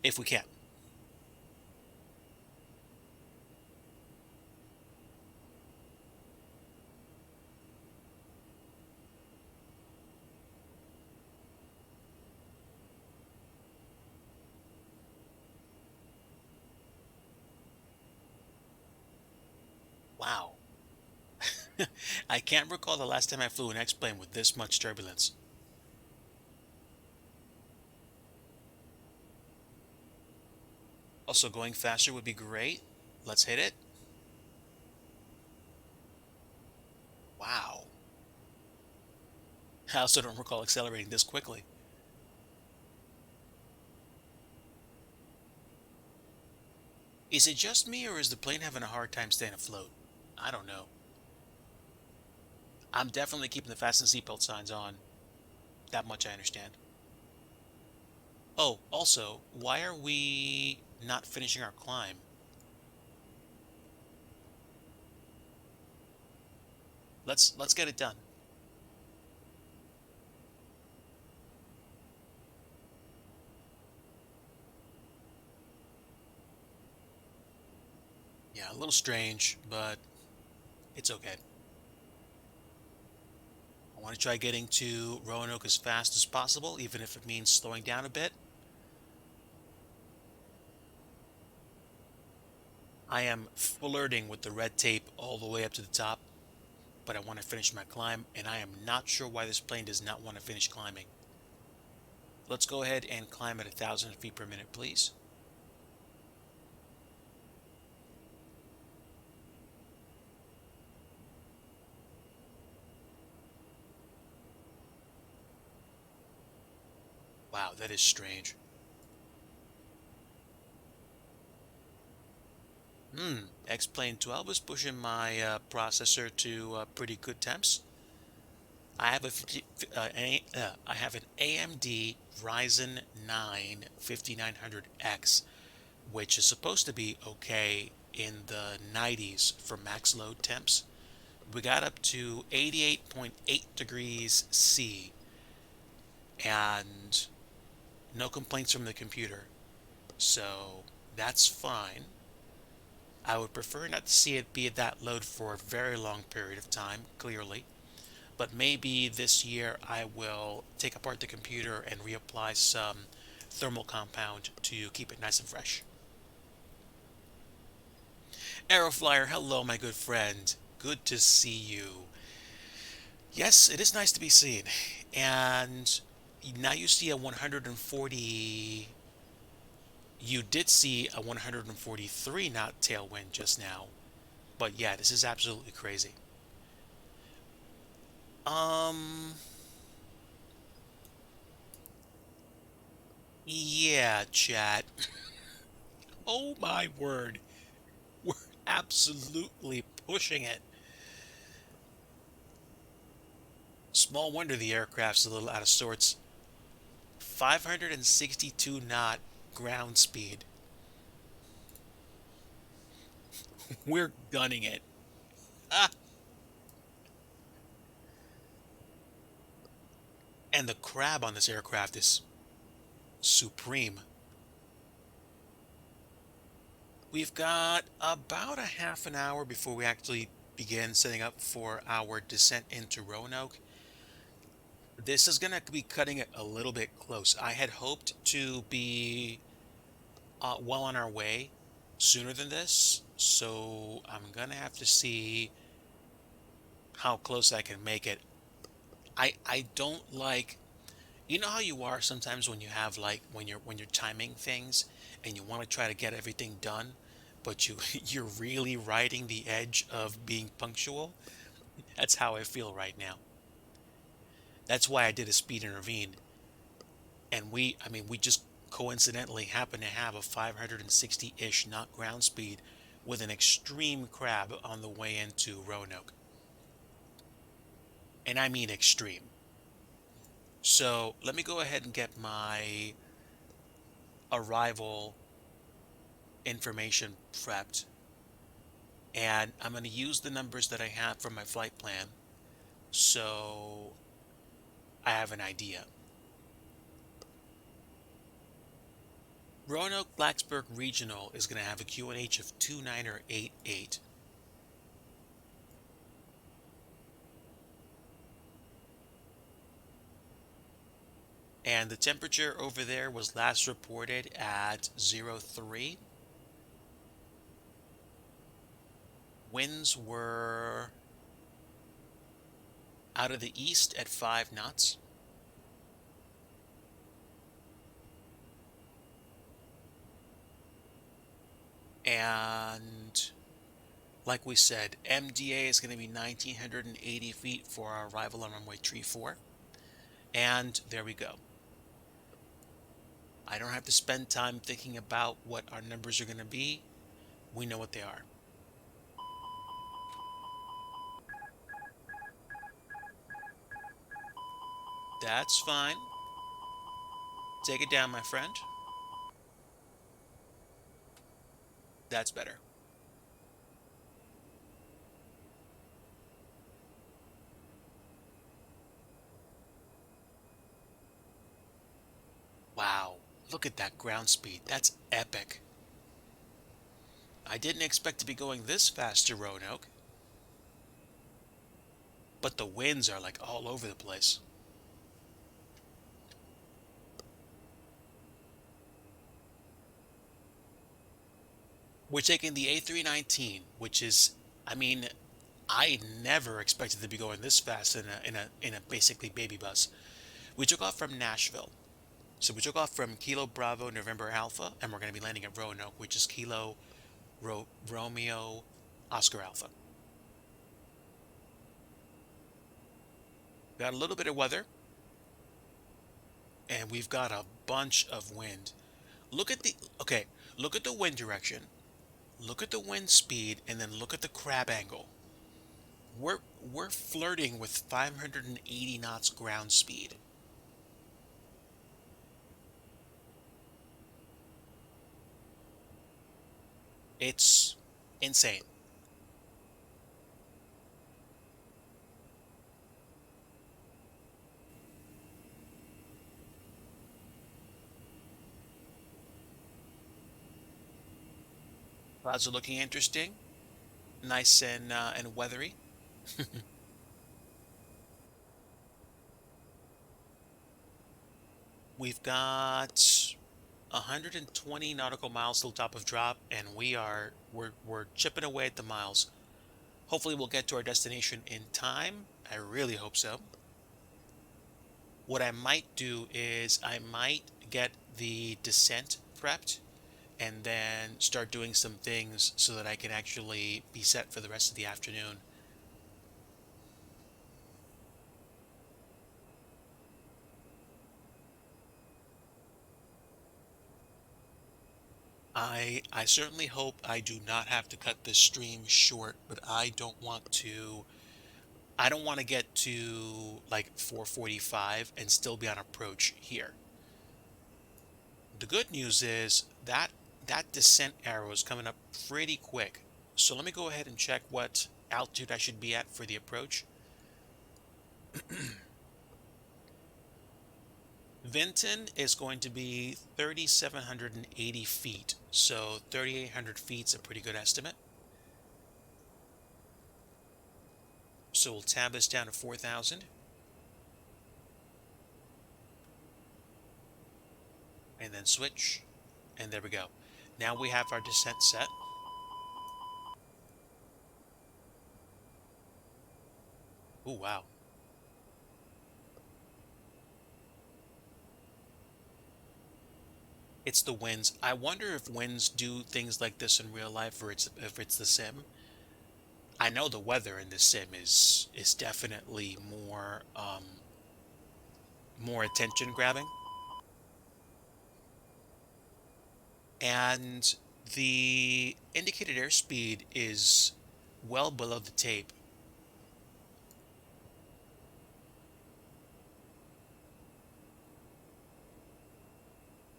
If we can. Wow. I can't recall the last time I flew an X-plane with this much turbulence. Also, going faster would be great. Let's hit it. Wow. I also don't recall accelerating this quickly. Is it just me, or is the plane having a hard time staying afloat? I don't know. I'm definitely keeping the fasten seatbelt signs on. That much I understand. Oh, also, why are we not finishing our climb? Let's get it done. Yeah, a little strange, but it's okay. I want to try getting to Roanoke as fast as possible, even if it means slowing down a bit. I am flirting with the red tape all the way up to the top, but I want to finish my climb, and I am not sure why this plane does not want to finish climbing. Let's go ahead and climb at 1,000 feet per minute, please. Wow, that is strange. X-Plane 12 is pushing my processor to pretty good temps. I have I have an AMD Ryzen 9 5900X, which is supposed to be okay in the 90s for max load temps. We got up to 88.8 degrees C, and no complaints from the computer. So that's fine. I would prefer not to see it be at that load for a very long period of time, clearly. But maybe this year I will take apart the computer and reapply some thermal compound to keep it nice and fresh. Aeroflyer, hello, my good friend. Good to see you. Yes, it is nice to be seen. And now you see a 140. You did see a 143 knot tailwind just now. But yeah, this is absolutely crazy. Um, yeah, chat. Oh my word. We're absolutely pushing it. Small wonder the aircraft's a little out of sorts. 562 knot ground speed. We're gunning it. Ah, and the crab on this aircraft is supreme. We've got about a half an hour before we actually begin setting up for our descent into Roanoke. This is gonna be cutting it a little bit close. I had hoped to be well on our way sooner than this, so I'm gonna have to see how close I can make it. I don't like, you know how you are sometimes when you have like when you're timing things and you want to try to get everything done, but you're really riding the edge of being punctual. That's how I feel right now. That's why I did a speed intervene, and I mean we just coincidentally happen to have a 560-ish knot ground speed with an extreme crab on the way into Roanoke. And I mean extreme. So let me go ahead and get my arrival information prepped. And I'm going to use the numbers that I have from my flight plan so I have an idea. Roanoke Blacksburg Regional is going to have a QNH of 2988. And the temperature over there was last reported at 03. Winds were out of the east at 5 knots. And like we said, MDA is going to be 1,980 feet for our arrival on runway 34. And there we go. I don't have to spend time thinking about what our numbers are going to be. We know what they are. That's fine. Take it down, my friend. That's better. Wow, look at that ground speed. That's epic. I didn't expect to be going this fast to Roanoke, but the winds are like all over the place. We're taking the A319, which is, I mean, I never expected to be going this fast in a basically baby bus. We took off from Nashville. So we took off from Kilo Bravo November Alpha, and we're going to be landing at Roanoke, which is Kilo Romeo Oscar Alpha. Got a little bit of weather, and we've got a bunch of wind. Okay, look at the wind direction, look at the wind speed, and then look at the crab angle. We're flirting with 580 knots ground speed. It's insane. Clouds are looking interesting, nice and weathery. We've got 120 nautical miles till top of drop, and we're chipping away at the miles. Hopefully we'll get to our destination in time. I really hope so. What I might do is I might get the descent prepped and then start doing some things so that I can actually be set for the rest of the afternoon. I certainly hope I do not have to cut this stream short, but I don't want to get to like 4:45 and still be on approach here. The good news is that descent arrow is coming up pretty quick. So let me go ahead and check what altitude I should be at for the approach. Vinton is going to be 3,780 feet, so 3,800 feet is a pretty good estimate. So we'll tab this down to 4,000. and then switch, and there we go. Now we have our descent set. Oh, wow. It's the winds. I wonder if winds do things like this in real life, or if it's the sim. I know the weather in this sim is definitely more attention grabbing, and the indicated airspeed is well below the tape.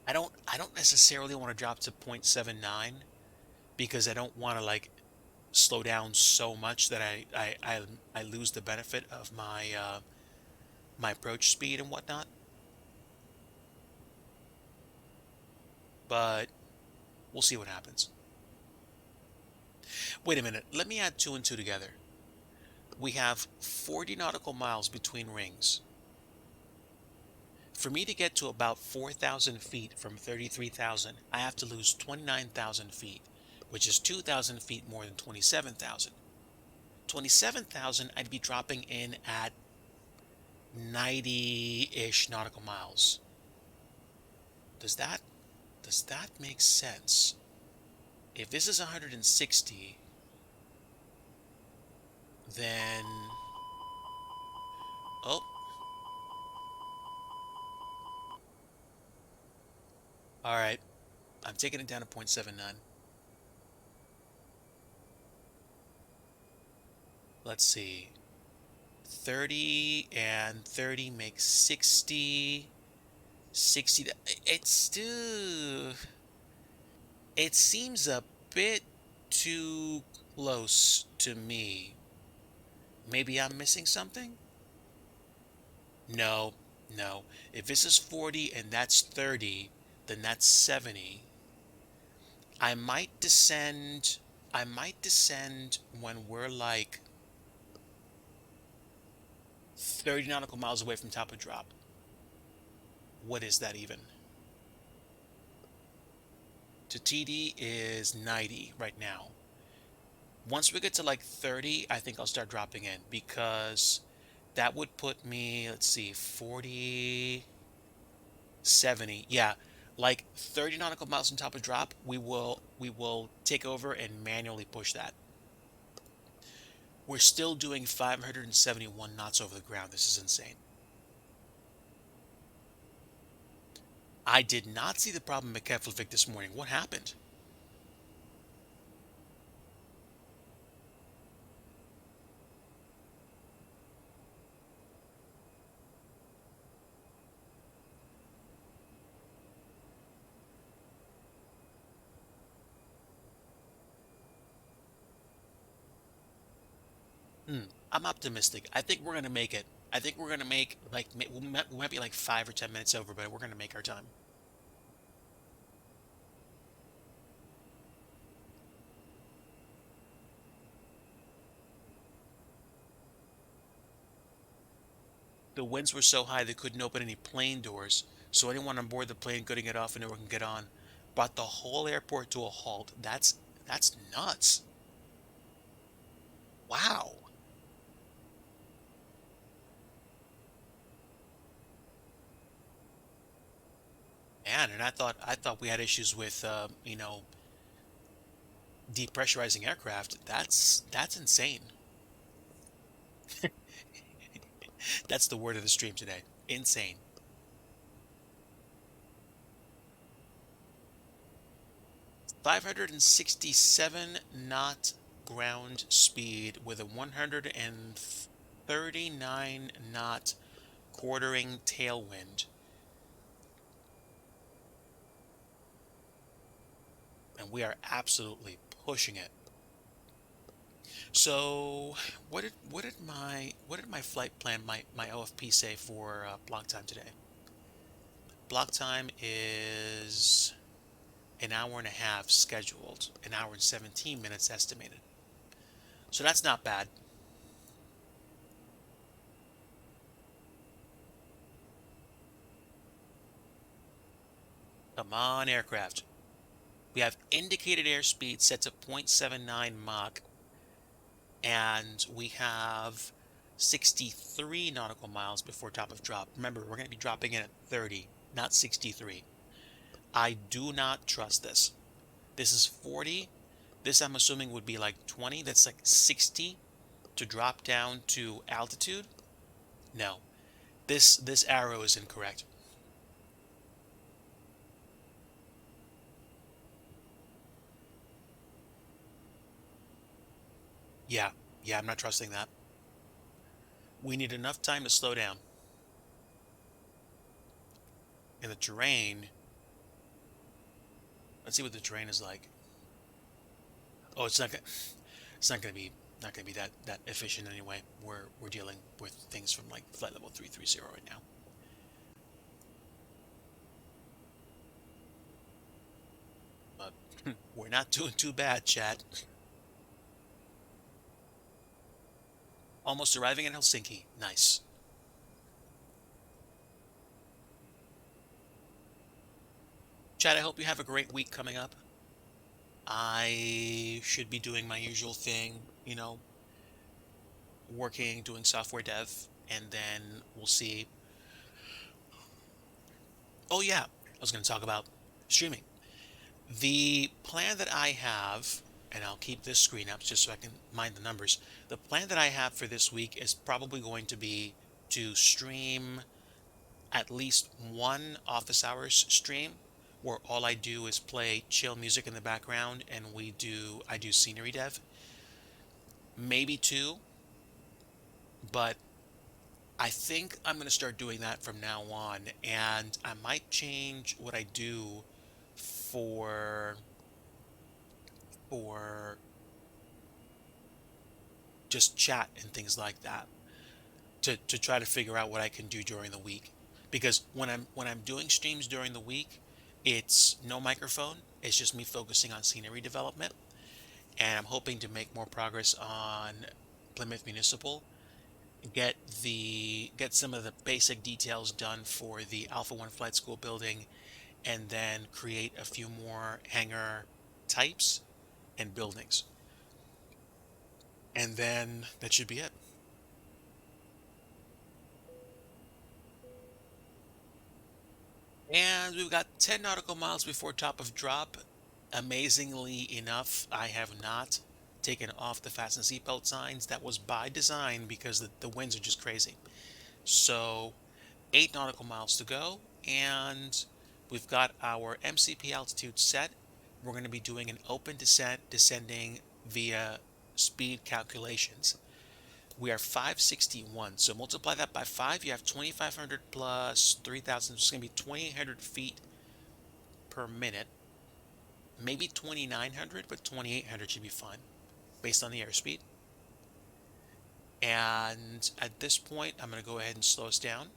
I don't necessarily want to drop to 0.79 because I don't want to like slow down so much that I lose the benefit of my approach speed and whatnot. But we'll see what happens. Wait a minute. Let me add two and two together. We have 40 nautical miles between rings. For me to get to about 4,000 feet from 33,000, I have to lose 29,000 feet, which is 2,000 feet more than 27,000. 27,000, I'd be dropping in at 90-ish nautical miles. Does that make sense? If this is 160, then oh, all right. I'm taking it down to 0.79. Let's see. 30 and 30 makes 60. 60. It's still. It seems a bit too close to me. Maybe I'm missing something? No, no. If this is 40 and that's 30, then that's 70. I might descend. I might descend when we're like 30 nautical miles away from top of drop. What is that even? To TD is 90 right now. Once we get to like 30, I think I'll start dropping in because that would put me, let's see, 40, 70. Yeah, like 30 nautical miles on top of drop, we will take over and manually push that. We're still doing 571 knots over the ground. This is insane. I did not see the problem at Keflavik this morning. What happened? I'm optimistic. I think we're gonna make it. I think we're gonna make like we might be like 5 or 10 minutes over, but we're gonna make our time. The winds were so high they couldn't open any plane doors, so anyone on board the plane couldn't get off and no one can get on. Brought the whole airport to a halt. That's nuts. Wow. Man, and I thought we had issues with depressurizing aircraft. That's insane. That's the word of the stream today. Insane. 567 knot ground speed with a 139 knot quartering tailwind. And we are absolutely pushing it. So, what did my flight plan, my OFP say for block time today? Block time is an hour and a half scheduled, an hour and 17 minutes estimated. So that's not bad. Come on, aircraft. We have indicated airspeed set to 0.79 Mach, and we have 63 nautical miles before top of drop. Remember, we're going to be dropping in at 30, not 63. I do not trust this. This is 40. This I'm assuming would be like 20. That's like 60 to drop down to altitude. No, this arrow is incorrect. Yeah, yeah, I'm not trusting that. We need enough time to slow down. And the terrain, let's see what the terrain is like. Oh, it's not gonna be that efficient anyway. We're dealing with things from like flight level 330 right now. But we're not doing too bad, chat. Almost arriving in Helsinki. Nice. Chad, I hope you have a great week coming up. I should be doing my usual thing, working, doing software dev, and then we'll see. Oh, yeah, I was going to talk about streaming. The plan that I have, and I'll keep this screen up just so I can mind the numbers. The plan that I have for this week is probably going to be to stream at least one office hours stream where all I do is play chill music in the background and I do scenery dev. Maybe two, but I think I'm going to start doing that from now on, and I might change what I do for for just chat and things like that to try to figure out what I can do during the week. Because when I'm doing streams during the week, it's no microphone. It's just me focusing on scenery development, and I'm hoping to make more progress on Plymouth Municipal. Get some of the basic details done for the Alpha 1 Flight School building, and then create a few more hangar types and buildings. And then that should be it. And we've got 10 nautical miles before top of drop. Amazingly enough, I have not taken off the fasten seatbelt signs. That was by design because the winds are just crazy. So 8 nautical miles to go, and we've got our MCP altitude set. We're going to be doing an open descent, descending via speed calculations. We are 561, so multiply that by 5, you have 2,500 plus 3,000, it's going to be 2,800 feet per minute. Maybe 2,900, but 2,800 should be fine based on the airspeed. And at this point, I'm going to go ahead and slow us down.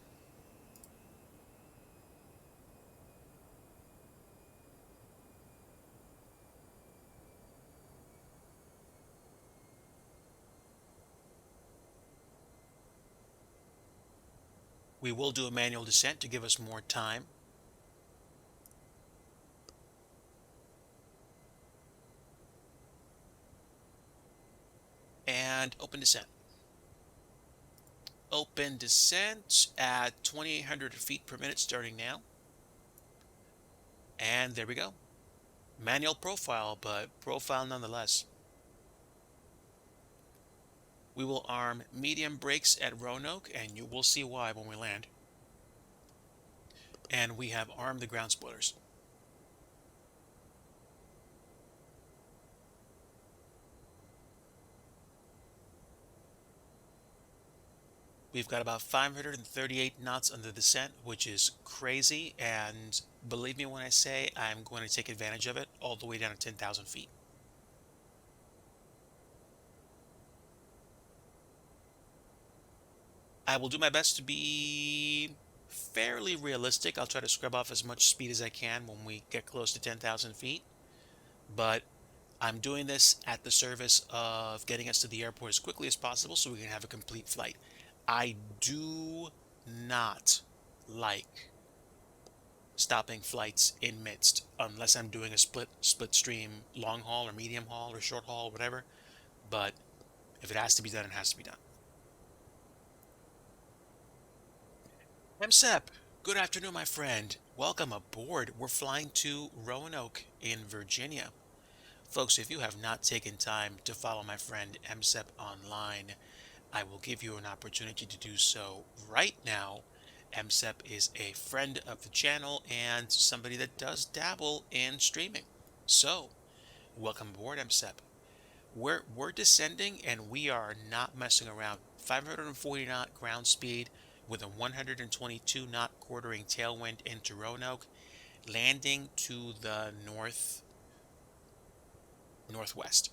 We will do a manual descent to give us more time. And open descent. Open descent at 2,800 feet per minute starting now. And there we go. Manual profile, but profile nonetheless. We will arm medium brakes at Roanoke, and you will see why when we land. And we have armed the ground spoilers. We've got about 538 knots under the descent, which is crazy, and believe me when I say I'm going to take advantage of it all the way down to 10,000 feet. I will do my best to be fairly realistic. I'll try to scrub off as much speed as I can when we get close to 10,000 feet, but I'm doing this at the service of getting us to the airport as quickly as possible so we can have a complete flight. I do not like stopping flights in midst, unless I'm doing a split stream long haul or medium haul or short haul, whatever. But if it has to be done, it has to be done. MSEP, good afternoon, my friend. Welcome aboard. We're flying to Roanoke in Virginia. Folks, if you have not taken time to follow my friend MSEP online, I will give you an opportunity to do so right now. MSEP is a friend of the channel and somebody that does dabble in streaming. So, welcome aboard, MSEP. We're descending and we are not messing around. 540 knot ground speed with a 122 knot quartering tailwind into Roanoke, landing to the northwest.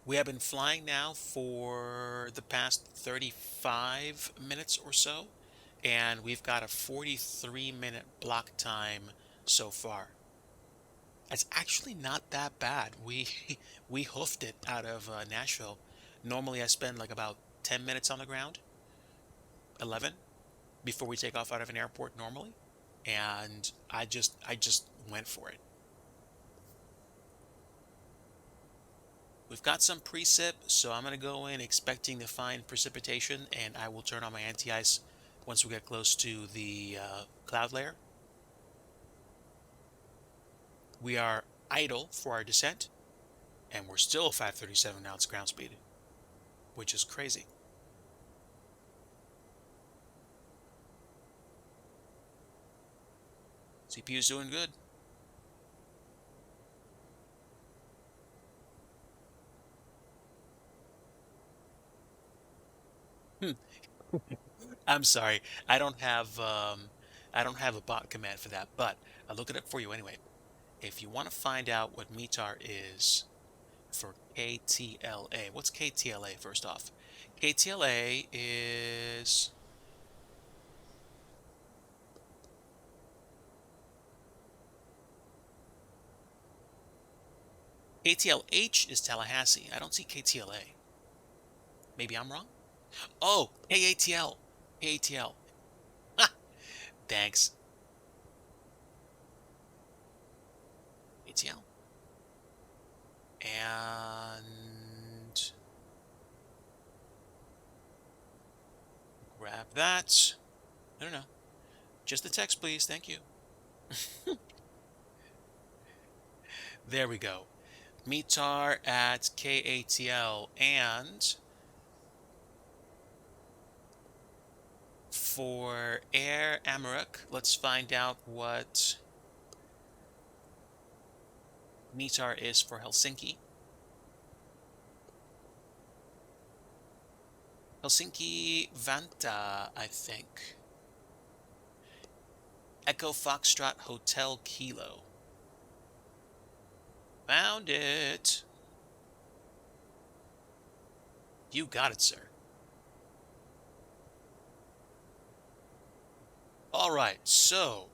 We have been flying now for the past 35 minutes or so, and we've got a 43-minute block time so far. It's actually not that bad. We we hoofed it out of Nashville. Normally I spend like about 10 minutes on the ground, 11 before we take off out of an airport normally, and I just went for it. We've got some precip, so I'm going to go in expecting to find precipitation, and I will turn on my anti-ice once we get close to the cloud layer. We are idle for our descent, and we're still 537 knots ground speed, which is crazy. CPU's doing good. I'm sorry. I don't have a bot command for that, but I'll look it up for you anyway. If you want to find out what METAR is for KTLA, what's KTLA first off? KTLA is KTLH is Tallahassee. I don't see KTLA. Maybe I'm wrong? Oh, KATL. KATL. Ha! Thanks. ATL. And grab that. No, no, no. Just the text, please. Thank you. There we go. METAR at KATL. And for Air Amarok, let's find out what METAR is for Helsinki. Helsinki Vanta, I think. Echo Foxtrot Hotel Kilo. Found it. You got it, sir. All right, so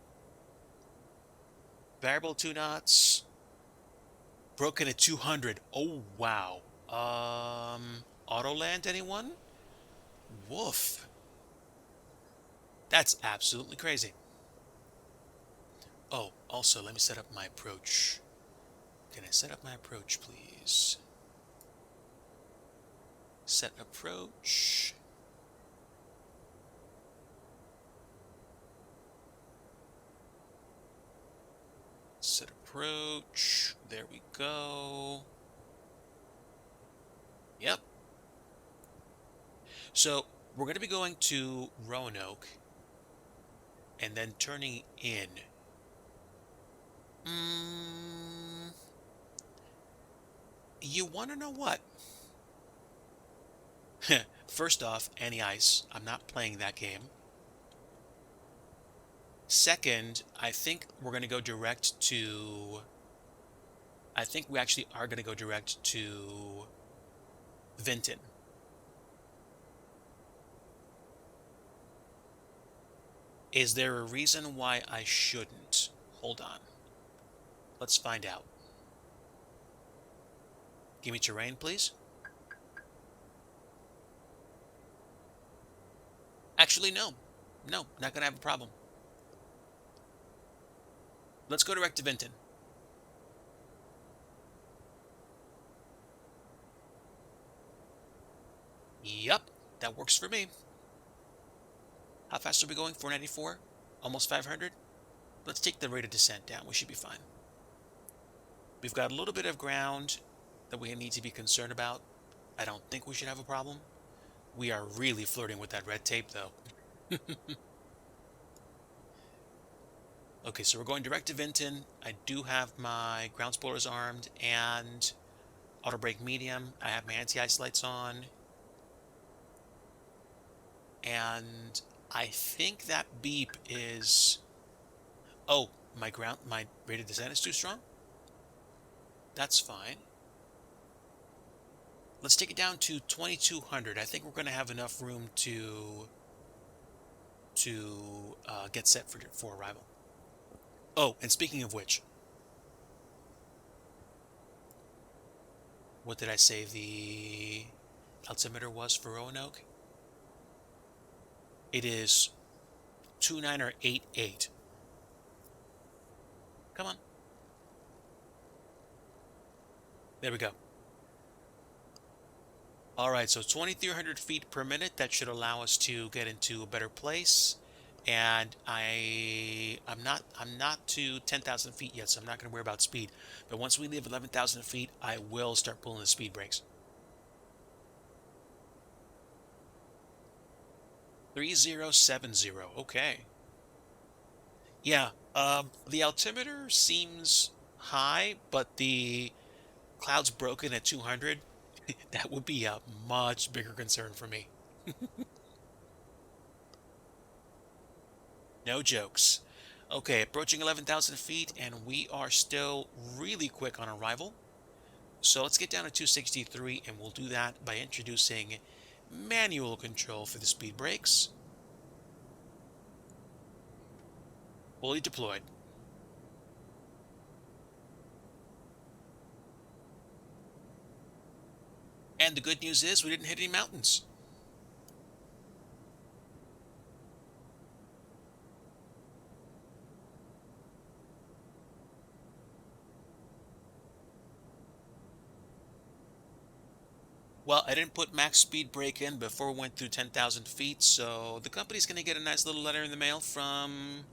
variable 2 knots, broken at 200. Oh, wow. Auto land, anyone? Woof. That's absolutely crazy. Oh, also, let me set up my approach. Can I set up my approach, please? Set approach. Set approach. There we go. Yep. So we're going to be going to Roanoke and then turning in. You want to know what? First off, any ice. I'm not playing that game. Second, I think we're going to go direct to... I think we actually are going to go direct to Vinton. Is there a reason why I shouldn't? Hold on. Let's find out. Give me terrain, please. Actually, no. No, not going to have a problem. Let's go direct to Vinton. Yup, that works for me. How fast are we going? 494? Almost 500? Let's take the rate of descent down. We should be fine. We've got a little bit of ground that we need to be concerned about. I don't think we should have a problem. We are really flirting with that red tape, though. Okay, so we're going direct to Vinton. I do have my ground spoilers armed and auto brake medium. I have my anti-ice lights on. And I think that beep is... Oh, my rate of descent is too strong? That's fine. Let's take it down to 2200. I think we're going to have enough room to get set for arrival. Oh, and speaking of which, what did I say the altimeter was for Roanoke? It is 2988. Come on. There we go. All right, so 2,300 feet per minute. That should allow us to get into a better place. And I'm not to 10,000 feet yet, so I'm not going to worry about speed. But once we leave 11,000 feet, I will start pulling the speed brakes. 3070. Okay. Yeah. The altimeter seems high, but the cloud's broken at 200. That would be a much bigger concern for me. No jokes. Okay, approaching 11,000 feet, and we are still really quick on arrival. So let's get down to 263, and we'll do that by introducing manual control for the speed brakes. Fully deployed. And the good news is we didn't hit any mountains. Well, I didn't put max speed brake in before we went through 10,000 feet, so the company's going to get a nice little letter in the mail from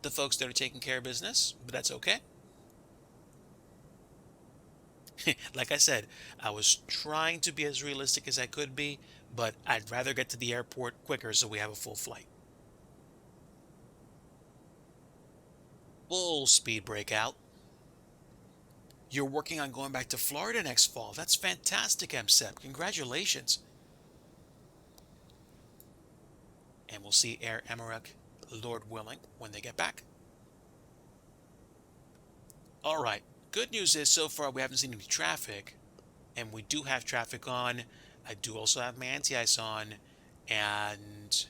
the folks that are taking care of business, but that's okay. Like I said, I was trying to be as realistic as I could be, but I'd rather get to the airport quicker so we have a full flight. Full speed brake out. You're working on going back to Florida next fall. That's fantastic, MSEP. Congratulations. And we'll see Air Emirates, Lord willing, when they get back. All right. Good news is so far we haven't seen any traffic, and we do have traffic on. I do also have my anti-ice on, and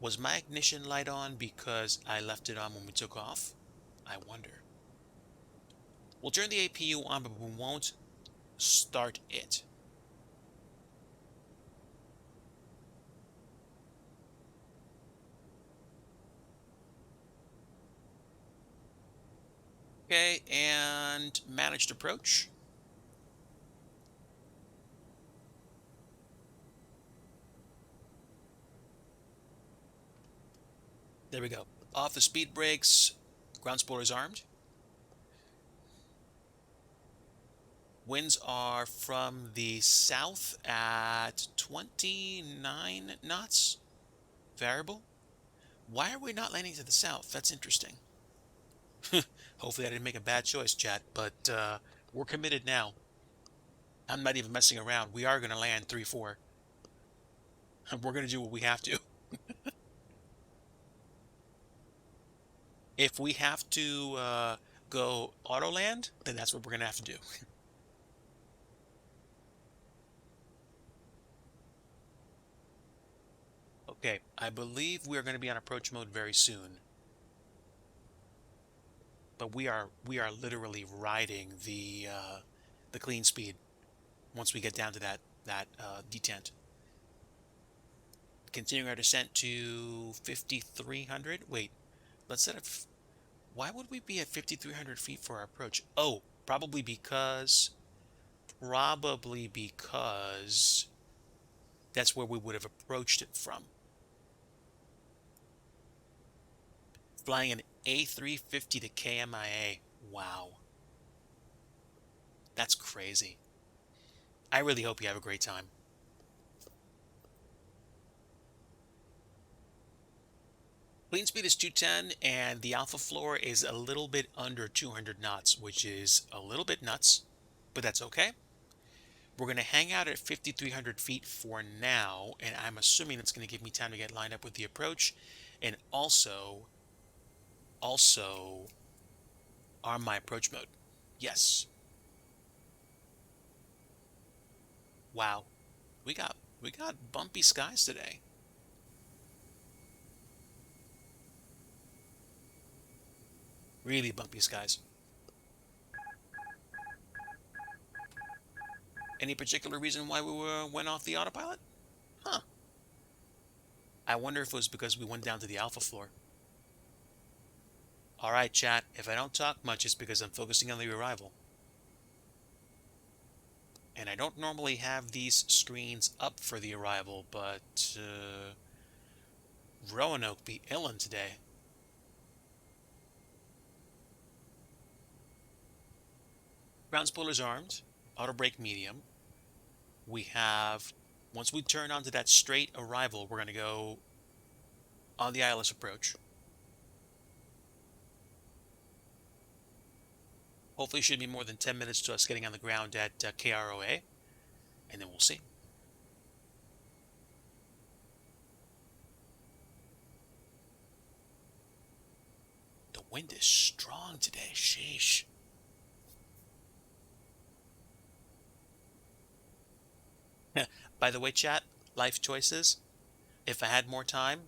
was my ignition light on because I left it on when we took off? I wonder. We'll turn the APU on, but we won't start it. Okay, and managed approach. There we go. Off the speed brakes. Ground spoilers armed. Winds are from the south at 29 knots. Variable. Why are we not landing to the south? That's interesting. Hopefully I didn't make a bad choice, chat, but we're committed now. I'm not even messing around. We are going to land 3-4. We're going to do what we have to. If we have to go auto land, then that's what we're going to have to do. Okay, I believe we are going to be on approach mode very soon. But we are literally riding the clean speed once we get down to that detent. continuing our descent to 5,300. Wait, let's set up. Why would we be at 5,300 feet for our approach? Oh, probably because that's where we would have approached it from. Flying an A350 to KMIA. Wow. That's crazy. I really hope you have a great time. Clean speed is 210 and the alpha floor is a little bit under 200 knots, which is a little bit nuts, but that's okay. We're going to hang out at 5,300 feet for now, and I'm assuming it's going to give me time to get lined up with the approach and also arm my approach mode. Yes. Wow. We got bumpy skies today. Really bumpy skies. Any particular reason why we went off the autopilot? Huh. I wonder if it was because we went down to the alpha floor. Alright, chat, if I don't talk much, it's because I'm focusing on the arrival. And I don't normally have these screens up for the arrival, but Roanoke be illin' today. Ground spoilers armed, auto brake medium. We have, once we turn onto that straight arrival, we're going to go on the ILS approach. Hopefully it should be more than 10 minutes to us getting on the ground at KROA, and then we'll see. The wind is strong today, sheesh. By the way, chat, life choices. If I had more time,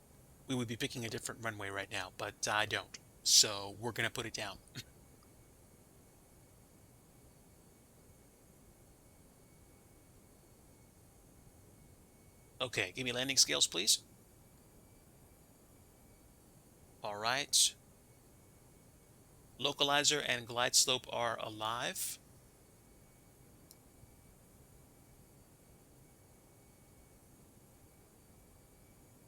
we would be picking a different runway right now, but I don't. So we're going to put it down. Okay, give me landing scales, please. All right. Localizer and glide slope are alive.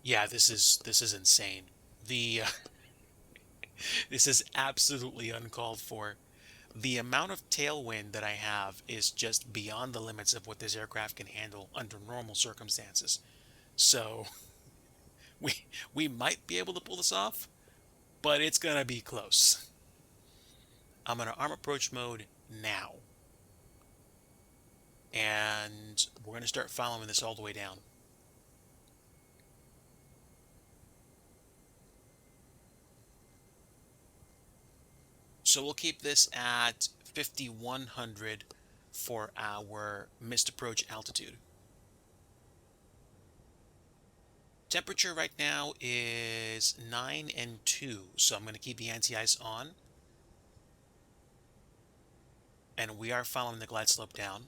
Yeah, this is insane. The this is absolutely uncalled for. The amount of tailwind that I have is just beyond the limits of what this aircraft can handle under normal circumstances. So we might be able to pull this off, but it's gonna be close. I'm gonna arm approach mode now. And we're gonna start following this all the way down. So we'll keep this at 5,100 for our missed approach altitude. Temperature right now is 9 and 2, so I'm going to keep the anti-ice on. And we are following the glide slope down,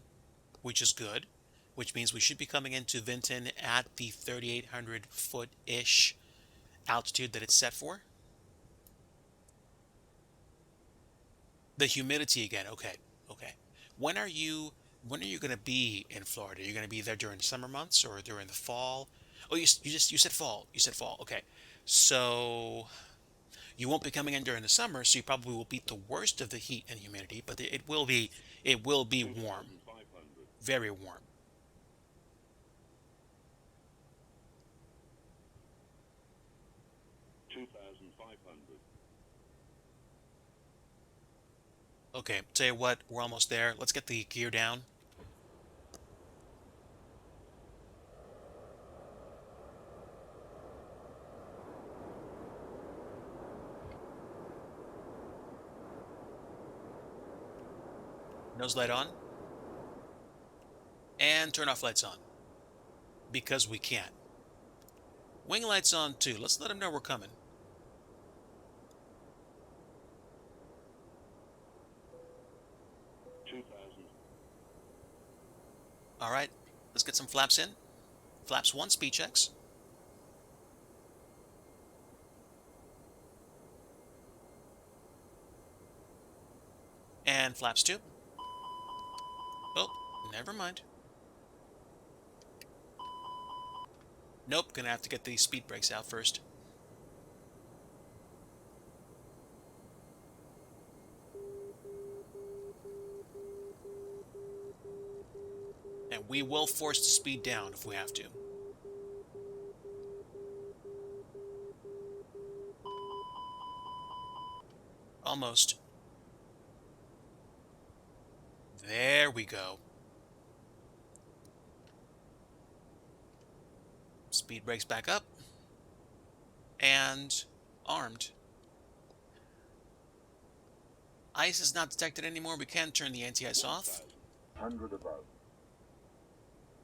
which is good, which means we should be coming into Vinton at the 3,800 foot-ish altitude that it's set for. The humidity again. Okay. When are you going to be in Florida? Are you going to be there during the summer months or during the fall? Oh, you said fall. You said fall. Okay. So you won't be coming in during the summer, so you probably will beat the worst of the heat and humidity, but it will be warm. Very warm. Okay, tell you what, we're almost there. Let's get the gear down. Nose light on. And turn off lights on. Because we can. Wing lights on too. Let's let them know we're coming. All right, let's get some flaps in. Flaps 1, speed checks. And flaps 2. Oh, never mind. Nope, gonna have to get these speed brakes out first. And we will force the speed down if we have to. Almost. There we go. Speed brakes back up. And armed. Ice is not detected anymore. We can turn the anti-ice off. 100 above.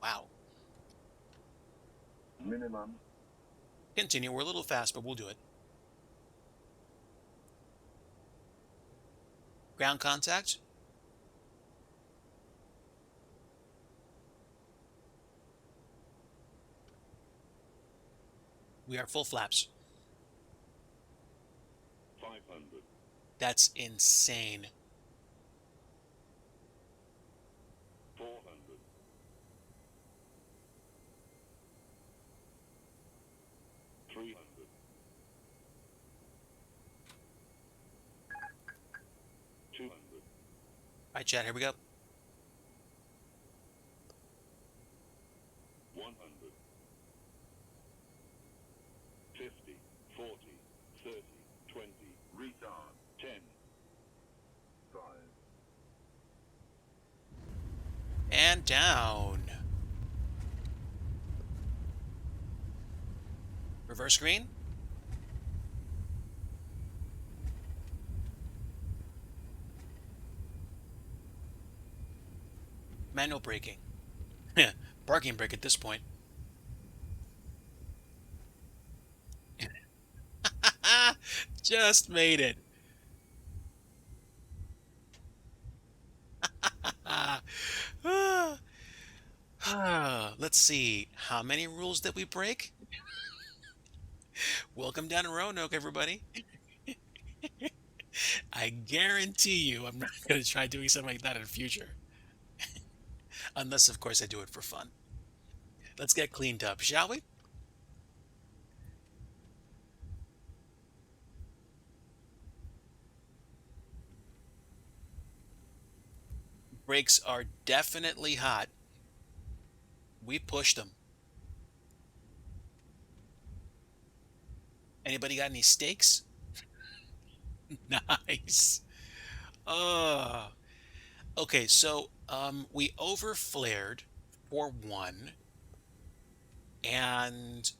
Wow. Minimum. Continue. We're a little fast, but we'll do it. Ground contact. We are full flaps. 500. That's insane. 400. 300. 200. All right, Chad, here we go. 100. 50. 40. 30. 20. Retard. 10. 5. And down. Reverse green. Manual braking. Parking brake at this point. Just made it. Let's see. How many rules did we break? Welcome down to Roanoke, everybody. I guarantee you I'm not going to try doing something like that in the future. Unless, of course, I do it for fun. Let's get cleaned up, shall we? Brakes are definitely hot. We pushed them. Anybody got any steaks? Nice. Uh, okay, so we overflared for 1, and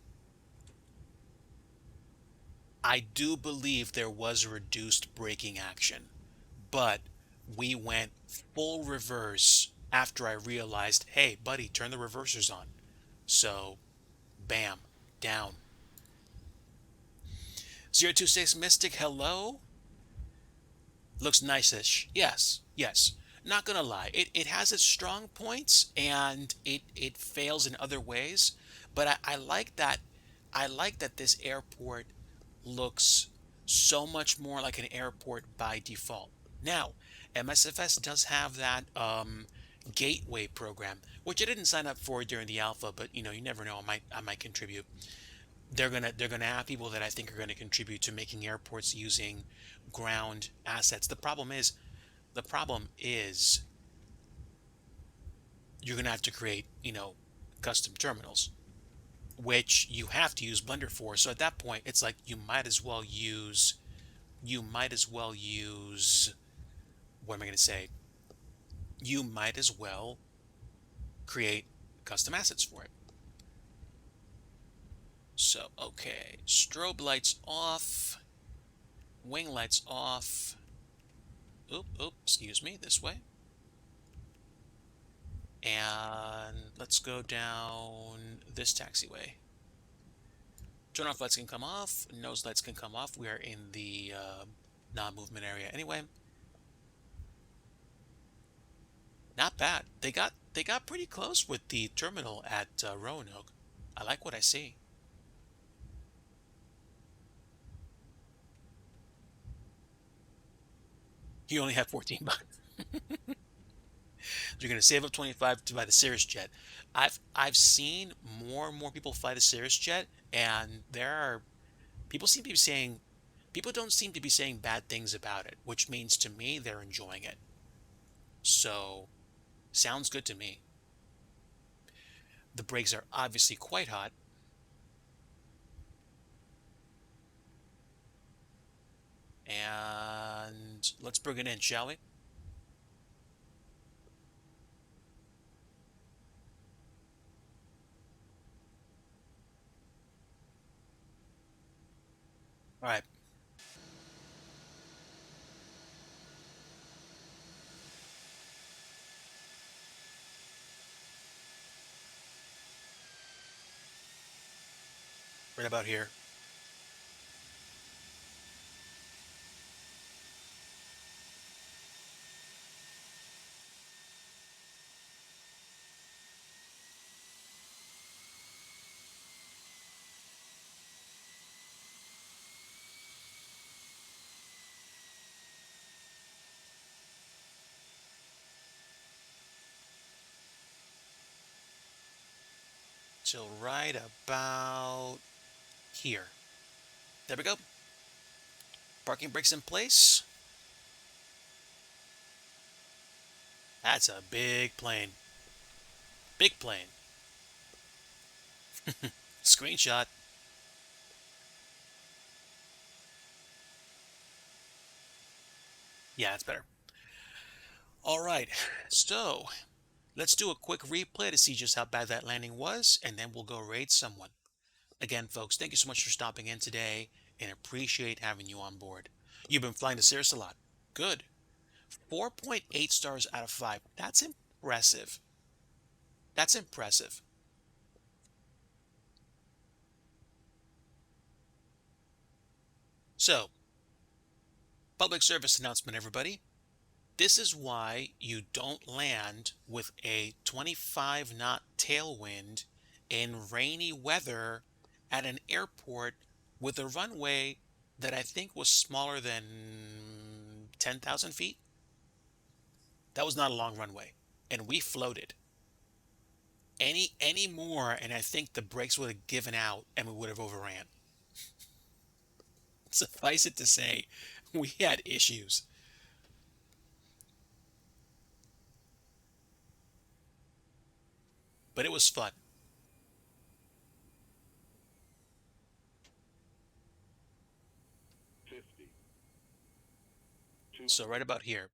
I do believe there was reduced braking action, but we went full reverse after I realized, hey, buddy, turn the reversers on. So, bam, down. 026 Mystic, hello. Looks nice-ish. Yes, yes. Not gonna lie, it has its strong points and it fails in other ways, but I like that this airport looks so much more like an airport by default. Now, MSFS does have that gateway program, which I didn't sign up for during the alpha, but you know, you never know, I might contribute. They're gonna have people that I think are gonna contribute to making airports using ground assets. The problem is you're gonna have to create, you know, custom terminals, which you have to use Blender for. So at that point, it's like you might as well use what am I gonna say? You might as well create custom assets for it. So, okay, strobe lights off, wing lights off. Oop, excuse me, this way. And let's go down this taxiway. Turn off lights can come off, nose lights can come off. We are in the non-movement area anyway. Not bad. They got pretty close with the terminal at Roanoke. I like what I see. You only have 14 bucks. You're going to save up 25 to buy the Cirrus jet. I've seen more and more people fly the Cirrus jet, and there are people seem to be saying people don't seem to be saying bad things about it, which means to me they're enjoying it. So, sounds good to me. The brakes are obviously quite hot. And let's bring it in, shall we? All right. Right about here. So right about here. There we go. Parking brakes in place. That's a big plane. Big plane. Screenshot. Yeah, that's better. All right. So let's do a quick replay to see just how bad that landing was, and then we'll go raid someone. Again, folks, thank you so much for stopping in today and appreciate having you on board. You've been flying to Cirrus a lot. Good. 4.8 stars out of 5. That's impressive. That's impressive. So, public service announcement, everybody. This is why you don't land with a 25 knot tailwind in rainy weather at an airport with a runway that I think was smaller than 10,000 feet. That was not a long runway, and we floated. Any more, and I think the brakes would have given out and we would have overran. Suffice it to say, we had issues. But it was fun. 50. So right about here.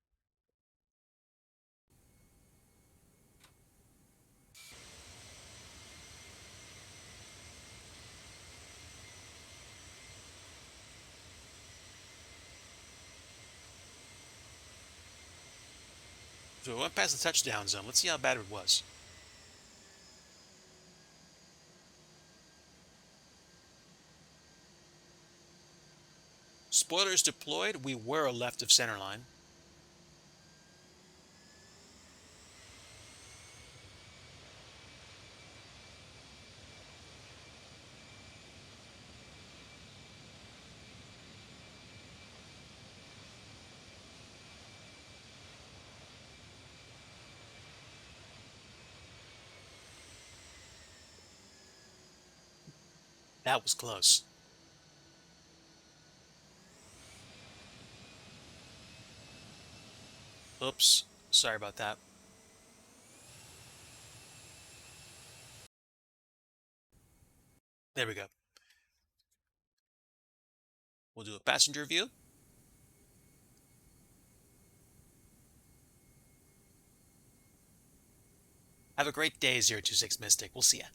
So we went past the touchdown zone. Let's see how bad it was. Spoilers deployed. We were left of center line. That was close. Oops. Sorry about that. There we go. We'll do a passenger view. Have a great day, 026 Mystic. We'll see ya.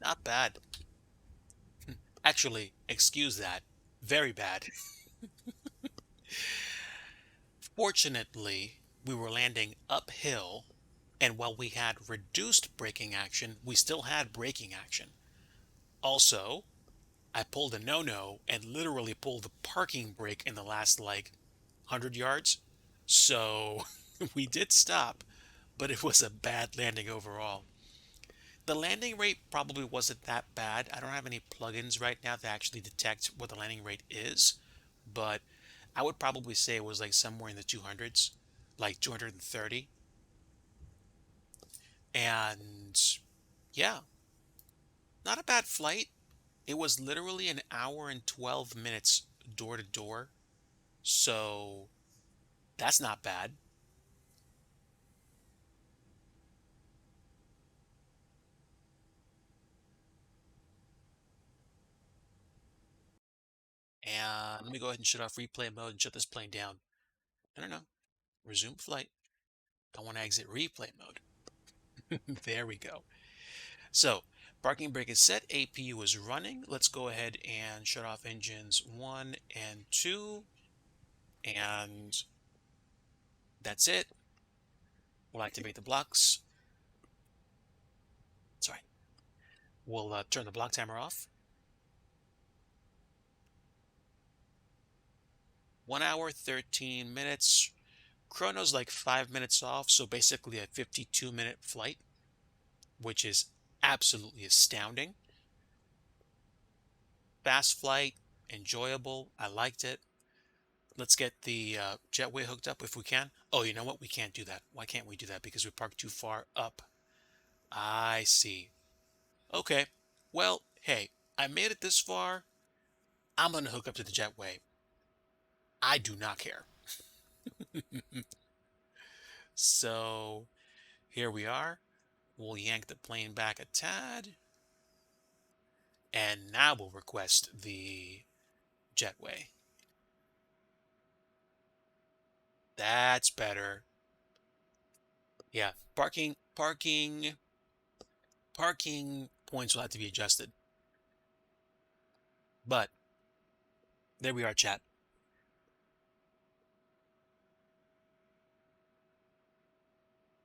Not bad. Actually, excuse that. Very bad. Fortunately, we were landing uphill, and while we had reduced braking action, we still had braking action. Also, I pulled a no-no and literally pulled the parking brake in the last, like, 100 yards. So we did stop, but it was a bad landing overall. The landing rate probably wasn't that bad. I don't have any plugins right now that actually detect what the landing rate is, but I would probably say it was like somewhere in the 200s, like 230. And yeah, not a bad flight. It was literally an hour and 12 minutes door to door. So that's not bad. And let me go ahead and shut off replay mode and shut this plane down. No. Resume flight. Don't want to exit replay mode. There we go. So, parking brake is set. APU is running. Let's go ahead and shut off engines 1 and 2. And that's it. We'll activate the blocks. Sorry. We'll turn the block timer off. 1 hour, 13 minutes. Chrono's like 5 minutes off, so basically a 52-minute flight, which is absolutely astounding. Fast flight, enjoyable. I liked it. Let's get the jetway hooked up if we can. Oh, you know what? We can't do that. Why can't we do that? Because we parked too far up. I see. Okay. Well, hey, I made it this far. I'm going to hook up to the jetway. I do not care. So here we are. We'll yank the plane back a tad. And now we'll request the jetway. That's better. Yeah, parking points will have to be adjusted. But there we are, chat.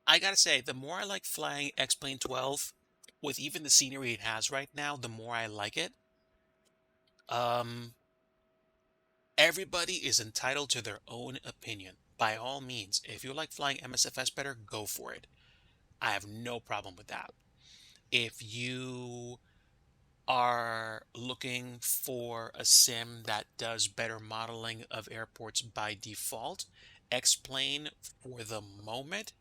I gotta say, the more I like flying X-Plane 12, with even the scenery it has right now, the more I like it. Everybody is entitled to their own opinion. By all means, if you like flying MSFS better, go for it. I have no problem with that. If you are looking for a sim that does better modeling of airports by default, X-Plane for the moment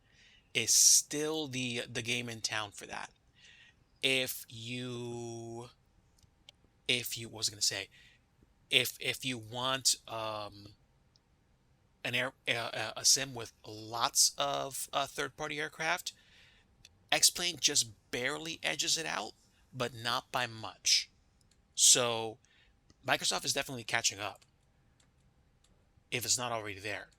is still the game in town for that. If you what was I going to say? If you want a sim with lots of third-party aircraft, X-Plane just barely edges it out, but not by much. So Microsoft is definitely catching up, if it's not already there.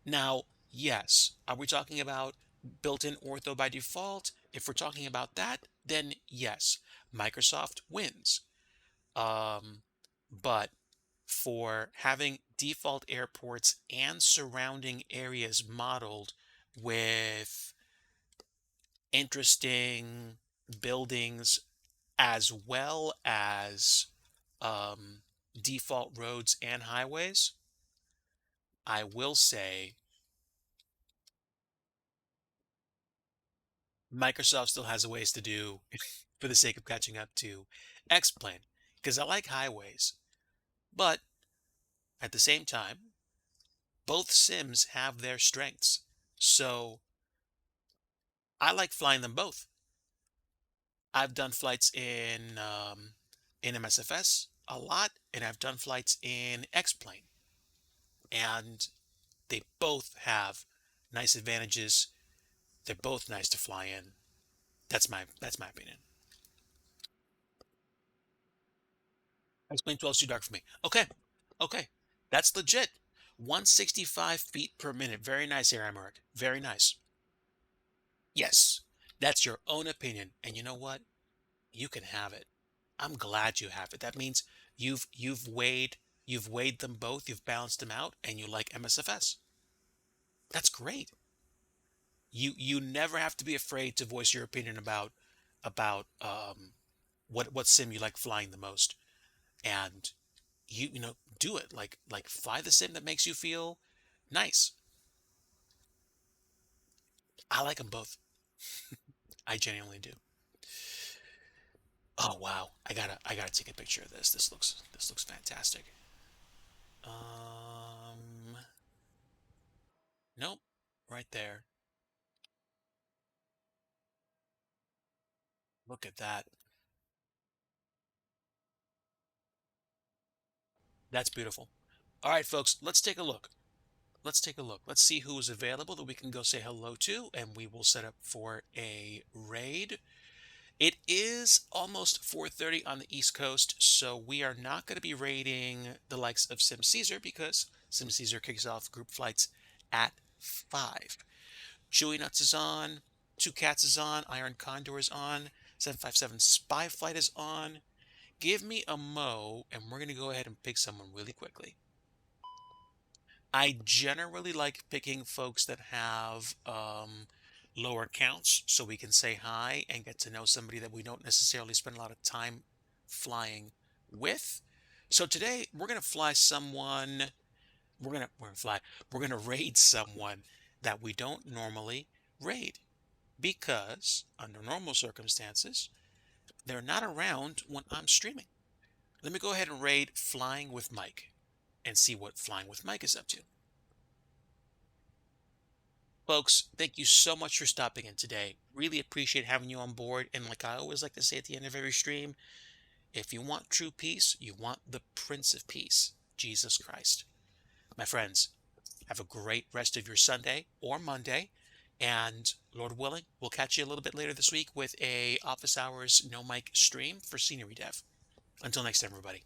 Now, yes, are we talking about built-in ortho by default? If we're talking about that, then yes, Microsoft wins. But for having default airports and surrounding areas modeled with interesting buildings as well as default roads and highways, I will say Microsoft still has a ways to do for the sake of catching up to X-Plane, because I like highways, but at the same time, both sims have their strengths. So I like flying them both. I've done flights in MSFS a lot, and I've done flights in X-Plane, and they both have nice advantages. They're both nice to fly in. That's my opinion. X-Plane 12 is too dark for me. Okay, that's legit. 165 feet per minute. Very nice, Air Emmerich. Very nice. Yes, that's your own opinion. And you know what? You can have it. I'm glad you have it. That means you've weighed them both, you've balanced them out, and you like MSFS. That's great. You never have to be afraid to voice your opinion about what sim you like flying the most. And you do it. Like fly the sim that makes you feel nice. I like them both. I genuinely do. Oh wow. I gotta take a picture of this. This looks fantastic. Um nope. Right there. Look at that. That's beautiful. All right, folks, let's take a look. Let's take a look. Let's see who is available that we can go say hello to, and we will set up for a raid. It is almost 4:30 on the East Coast, so we are not going to be raiding the likes of Sim Caesar because Sim Caesar kicks off group flights at 5. Chewy Nuts is on, Two Cats is on, Iron Condor is on, 757 Spy Flight is on. Give me a Mo, and we're going to go ahead and pick someone really quickly. I generally like picking folks that have lower counts so we can say hi and get to know somebody that we don't necessarily spend a lot of time flying with. So today we're gonna fly someone. We're gonna raid someone that we don't normally raid because under normal circumstances they're not around when I'm streaming. Let me go ahead and raid Flying with Mike and see what Flying with Mike is up to. Folks, thank you so much for stopping in today. Really appreciate having you on board. And like I always like to say at the end of every stream, if you want true peace, you want the Prince of Peace, Jesus Christ. My friends, have a great rest of your Sunday or Monday. And Lord willing, we'll catch you a little bit later this week with a office hours no mic stream for scenery dev. Until next time, everybody.